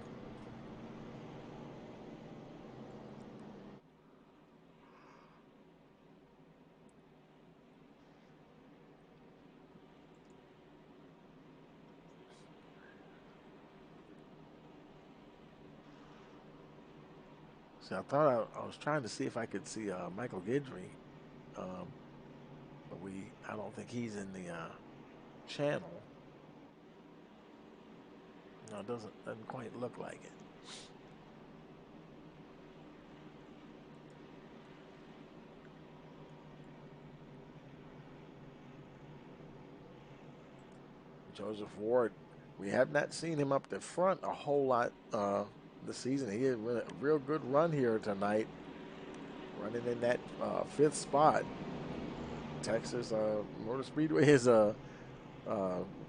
So I thought I was trying to see if I could see Michael Guidry, but I don't think he's in the channel. No, it doesn't quite look like it. Joseph Ward, we have not seen him up the front a whole lot this season. He had a real good run here tonight, running in that fifth spot. Texas Motor Speedway is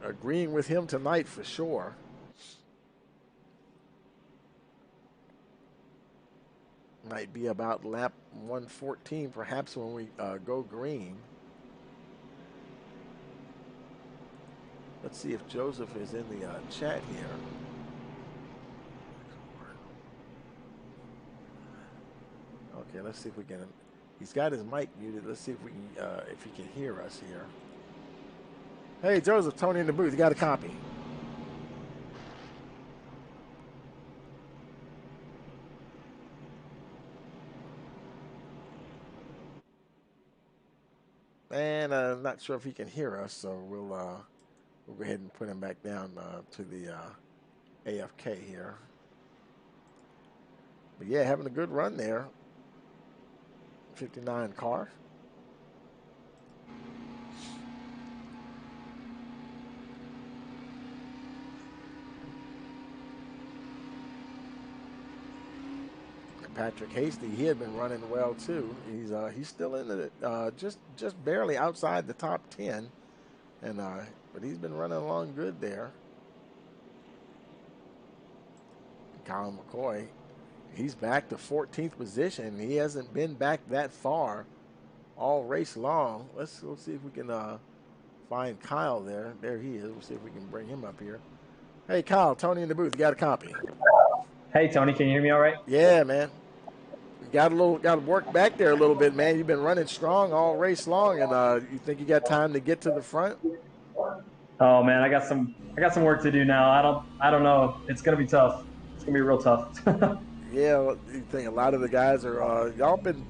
agreeing with him tonight for sure. Might be about lap 114 perhaps when we go green. Let's see if Joseph is in the chat here. Okay, let's see if we can. He's got his mic muted. Let's see if we can, if he can hear us here. Hey, Joseph, Tony in the booth. You got a copy? And I'm not sure if he can hear us, so we'll go ahead and put him back down to the AFK here. But yeah, having a good run there. 59 car. And Patrick Hasty, he had been running well too. He's still in the just barely outside the top 10. And but he's been running along good there. Kyle McCoy, he's back to 14th position. He hasn't been back that far all race long. Let's see if we can find Kyle there. There he is. We'll see if we can bring him up here. Hey, Kyle, Tony in the booth. You got a copy? Hey, Tony, can you hear me all right? Yeah, man. You got to work back there a little bit, man. You've been running strong all race long, and you think you got time to get to the front? Oh man, I got some work to do now. I don't know. It's gonna be tough. It's gonna be real tough. Yeah, well, you think a lot of the guys are y'all been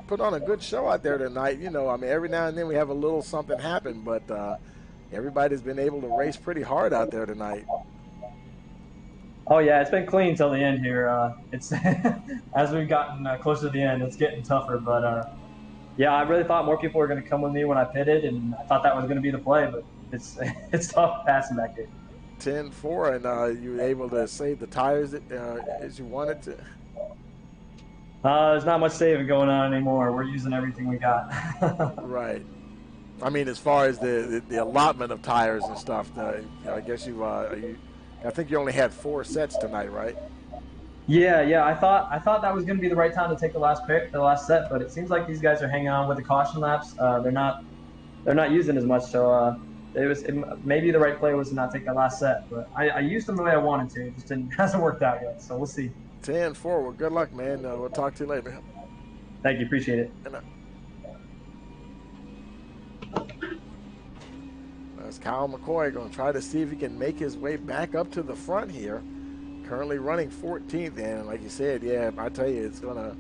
put on a good show out there tonight. You know, I mean, every now and then we have a little something happen, but everybody's been able to race pretty hard out there tonight. Oh yeah, it's been clean till the end here. It's as we've gotten closer to the end, it's getting tougher. But yeah, I really thought more people were going to come with me when I pitted, and I thought that was going to be the play. But it's it's tough passing back here. 10-4, and you were able to save the tires as you wanted to. There's not much saving going on anymore. We're using everything we got. Right. I mean, as far as the allotment of tires and stuff, I guess I think you only had 4 sets tonight, right? Yeah. I thought that was going to be the right time to take the last set, but it seems like these guys are hanging on with the caution laps. They're not using as much, so maybe the right play was to not take that last set. But I used them the way I wanted to. It just hasn't worked out yet. So we'll see. 10-4. Well, good luck, man. We'll talk to you later. Thank you. Appreciate it. That's Kyle McCoy going to try to see if he can make his way back up to the front here. Currently running 14th, and like you said, yeah, I tell you, he's gonna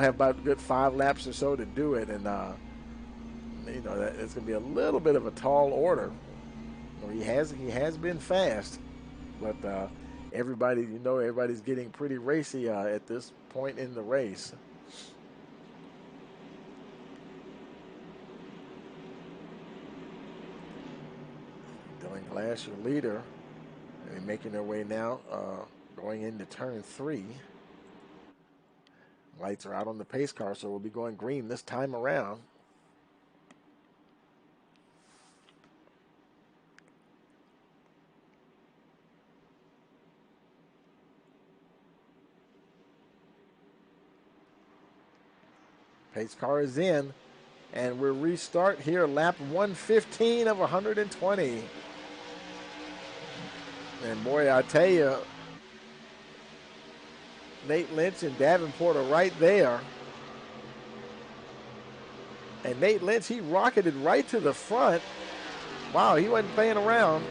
have about a good 5 laps or so to do it, and you know that it's gonna be a little bit of a tall order. He has been fast, but everybody's getting pretty racy at this point in the race. Dylan Glass, your leader, and making their way now, going into turn 3. Lights are out on the pace car, so we'll be going green this time around. Pace car is in, and we'll restart here, lap 115 of 120. And boy, I tell you, Nate Lynch and Davenport are right there. And Nate Lynch, he rocketed right to the front. Wow, he wasn't playing around.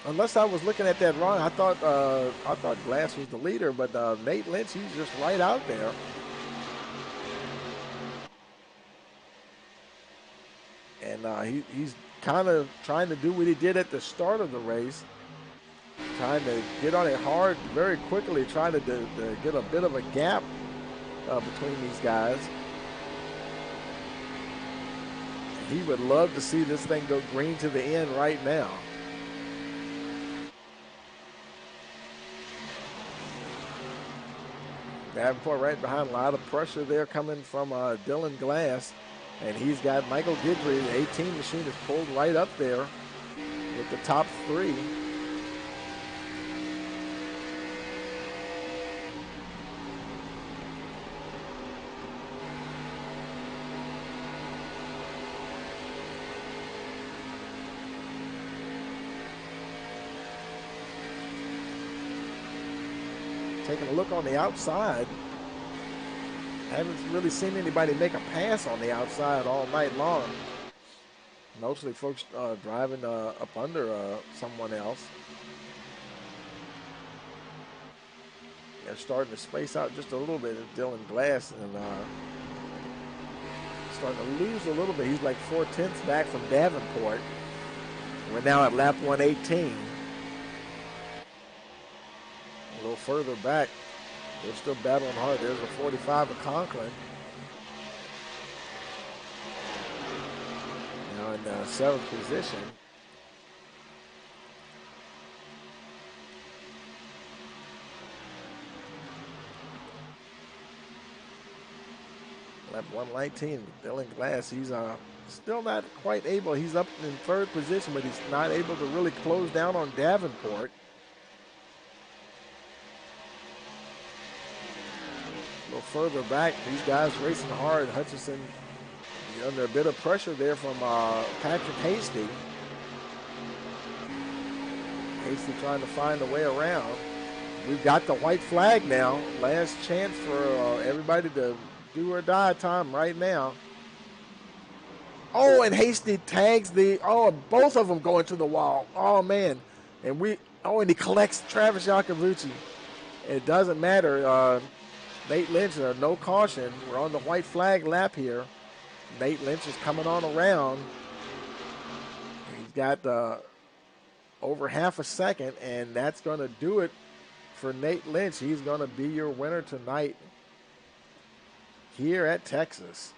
Unless I was looking at that wrong, I thought Glass was the leader, but Nate Lynch, he's just right out there. And he's kind of trying to do what he did at the start of the race, trying to get on it hard very quickly, trying to get a bit of a gap between these guys. He would love to see this thing go green to the end right now. Davenport right behind, a lot of pressure there coming from Dylan Glass. And he's got Michael Guidry, the 18 machine, is pulled right up there with the top 3. Taking a look on the outside. Haven't really seen anybody make a pass on the outside all night long. Mostly folks driving up under someone else. They're starting to space out just a little bit at Dylan Glass, and starting to lose a little bit. He's like 4/10 back from Davenport. We're now at lap 118. A little further back. They're still battling hard. There's a 45 of Conklin. Now in 7th position. Lap 119, Dylan Glass. He's still not quite able. He's up in third position, but he's not able to really close down on Davenport. A little further back, these guys racing hard. Hutchison under a bit of pressure there from Patrick Hasty. Hasty trying to find a way around. We've got the white flag now. Last chance for everybody to do or die time right now. Oh, and Hasty tags both of them going to the wall. Oh, man. And and he collects Travis Yacovucci. It doesn't matter. Nate Lynch, no caution. We're on the white flag lap here. Nate Lynch is coming on around. He's got over half a second, and that's going to do it for Nate Lynch. He's going to be your winner tonight here at Texas.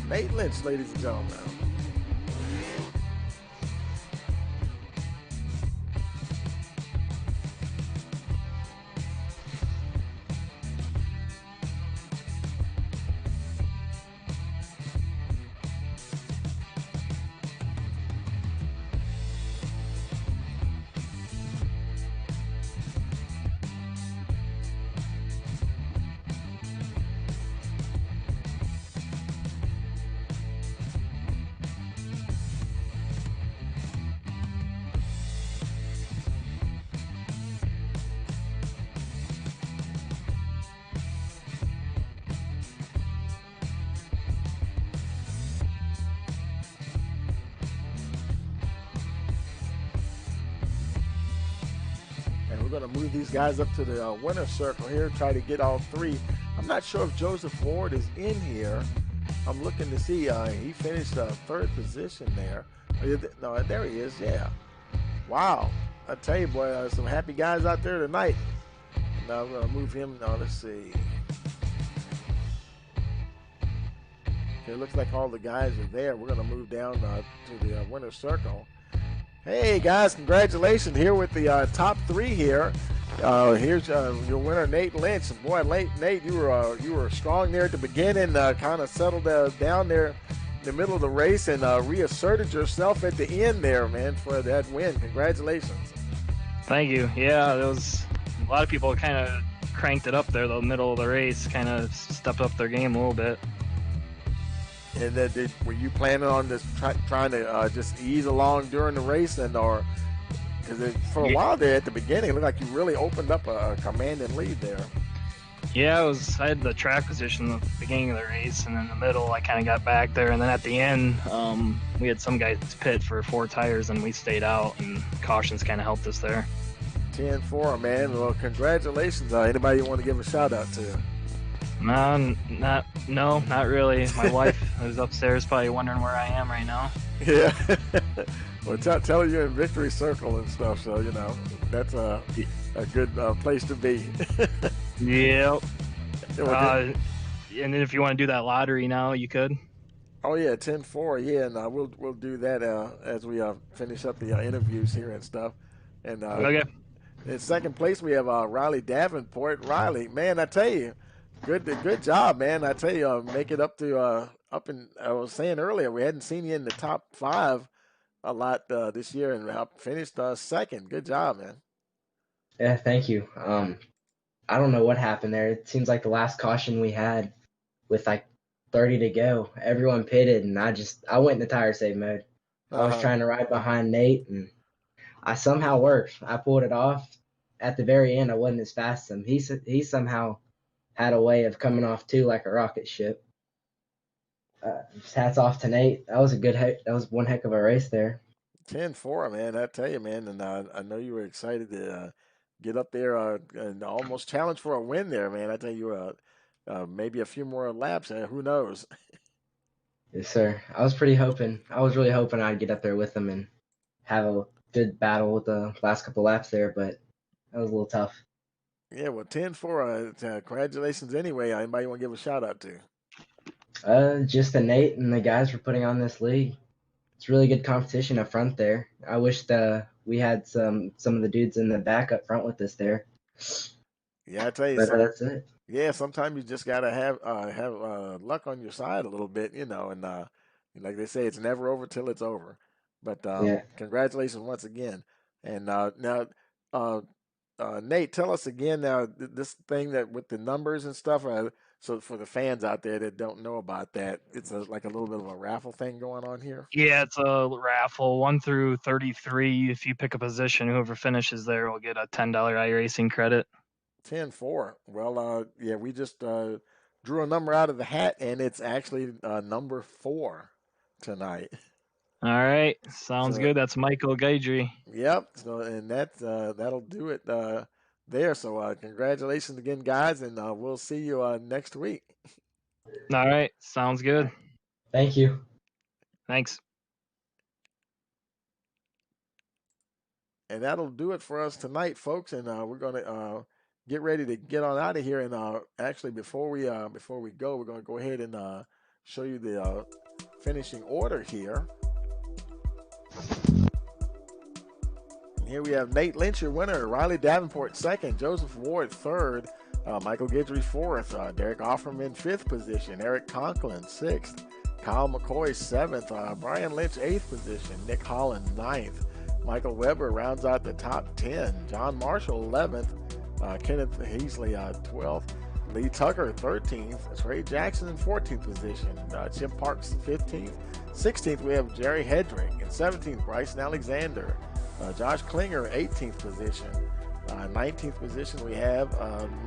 Nate Lynch, ladies and gentlemen. We're going to move these guys up to the winner's circle here, try to get all three. I'm not sure if Joseph Ward is in here. I'm looking to see. He finished third position there. No, there he is, yeah. Wow. I tell you, boy, some happy guys out there tonight. Now I'm going to move him. Now, let's see. Okay, it looks like all the guys are there. We're going to move down to the winner's circle. Hey guys, congratulations here with the top three here. Here's your winner, Nate Lynch. And boy, Nate, you were strong there at the beginning, kind of settled down there in the middle of the race and reasserted yourself at the end there, man, for that win. Congratulations. Thank you. Yeah, there was a lot of people kind of cranked it up there, the middle of the race, kind of stepped up their game a little bit. And then were you planning on just trying to just ease along during the race, or because for a while there at the beginning, it looked like you really opened up a commanding lead there? Yeah, I had the track position at the beginning of the race, and in the middle I kind of got back there, and then at the end we had some guys pit for 4 tires, and we stayed out, and cautions kind of helped us there. 10-4, man. Well, congratulations. Anybody you want to give a shout out to? No, not really. My wife is upstairs probably wondering where I am right now. Yeah. Well, tell her you're in Victory Circle and stuff, so, that's a good place to be. Yep. And then if you want to do that lottery now, you could. Oh, yeah, 10-4. Yeah, and we'll do that as we finish up the interviews here and stuff. And okay. In second place, we have Riley Davenport. Riley, man, I tell you, good job, man. I tell you, make it up to I was saying earlier, we hadn't seen you in the top 5 a lot this year, and finished second. Good job, man. Yeah, thank you. I don't know what happened there. It seems like the last caution we had with like 30 to go, everyone pitted, and I went into tire save mode. I was trying to ride behind Nate, and I somehow worked. I pulled it off. At the very end, I wasn't as fast as him. He somehow had a way of coming off too, like a rocket ship. Hats off to Nate. That was that was one heck of a race there. 10-4, man. I tell you, man, and I know you were excited to get up there and almost challenge for a win there, man. I tell you, maybe a few more laps, who knows? Yes, sir. I was really hoping I'd get up there with them and have a good battle with the last couple laps there, but that was a little tough. Yeah, well, 10-4. Congratulations anyway. Anybody want to give a shout out to? Just the Nate and the guys for putting on this league. It's really good competition up front there. I wish we had some of the dudes in the back up front with us there. Yeah, I tell you, But that's it. yeah, sometimes you just gotta have luck on your side a little bit, and like they say, it's never over till it's over. But Yeah. congratulations once again. And now, uh, Nate, tell us again now this thing that with the numbers and stuff. So for the fans out there that don't know about that, it's like a little bit of a raffle thing going on here. Yeah, it's a raffle, 1 through 33. If you pick a position, whoever finishes there will get a $10 iRacing credit. 10-4. Well, yeah, we just drew a number out of the hat, and it's actually number 4 tonight. All right, sounds good. That's Michael Gaidry. Yep. So, and that'll do it there. So, congratulations again, guys, and we'll see you next week. All right, sounds good. Thank you. Thanks. And that'll do it for us tonight, folks. And we're gonna get ready to get on out of here. And actually, before we go, we're gonna go ahead and show you the finishing order here. And here we have Nate Lynch, your winner. Riley Davenport second. Joseph Ward third. Michael Guidry fourth. Derek Offerman fifth position. Eric Conklin sixth. Kyle McCoy seventh. Brian Lynch eighth position. Nick Holland ninth. Michael Weber rounds out the top 10. John Marshall 11th. Kenneth Heasley 12th. Lee Tucker 13th. Trey Jackson in 14th position. Chip Parks 15th. 16th we have Jerry Hedrick. And 17th Bryson Alexander. Josh Klinger 18th position. 19th position we have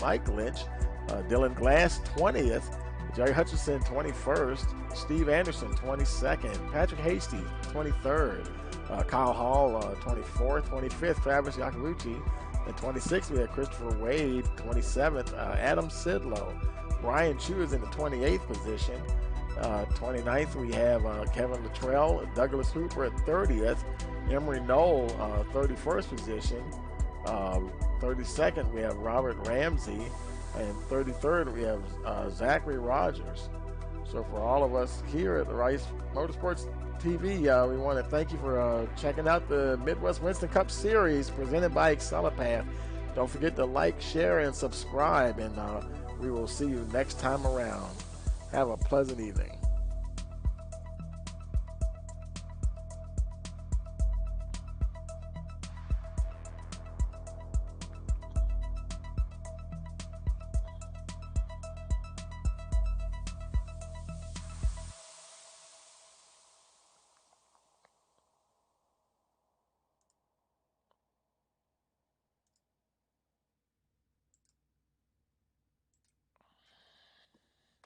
Mike Lynch. Dylan Glass 20th. Jerry Hutchinson 21st. Steve Anderson 22nd. Patrick Hasty 23rd. Kyle Hall 24th. 25th Travis Yakabuchi. And 26th we have Christopher Wade 27th. Adam Sidlow. Brian Chu is in the 28th position. 29th we have Kevin Luttrell. Douglas Hooper at 30th. Emery Knoll 31st position. 32nd we have Robert Ramsey. And 33rd we have Zachary Rogers. So for all of us here at the Rice Motorsports TV, we want to thank you for checking out the Midwest Winston Cup Series presented by Excellipath. Don't forget to like, share, and subscribe, and we will see you next time around. Have a pleasant evening.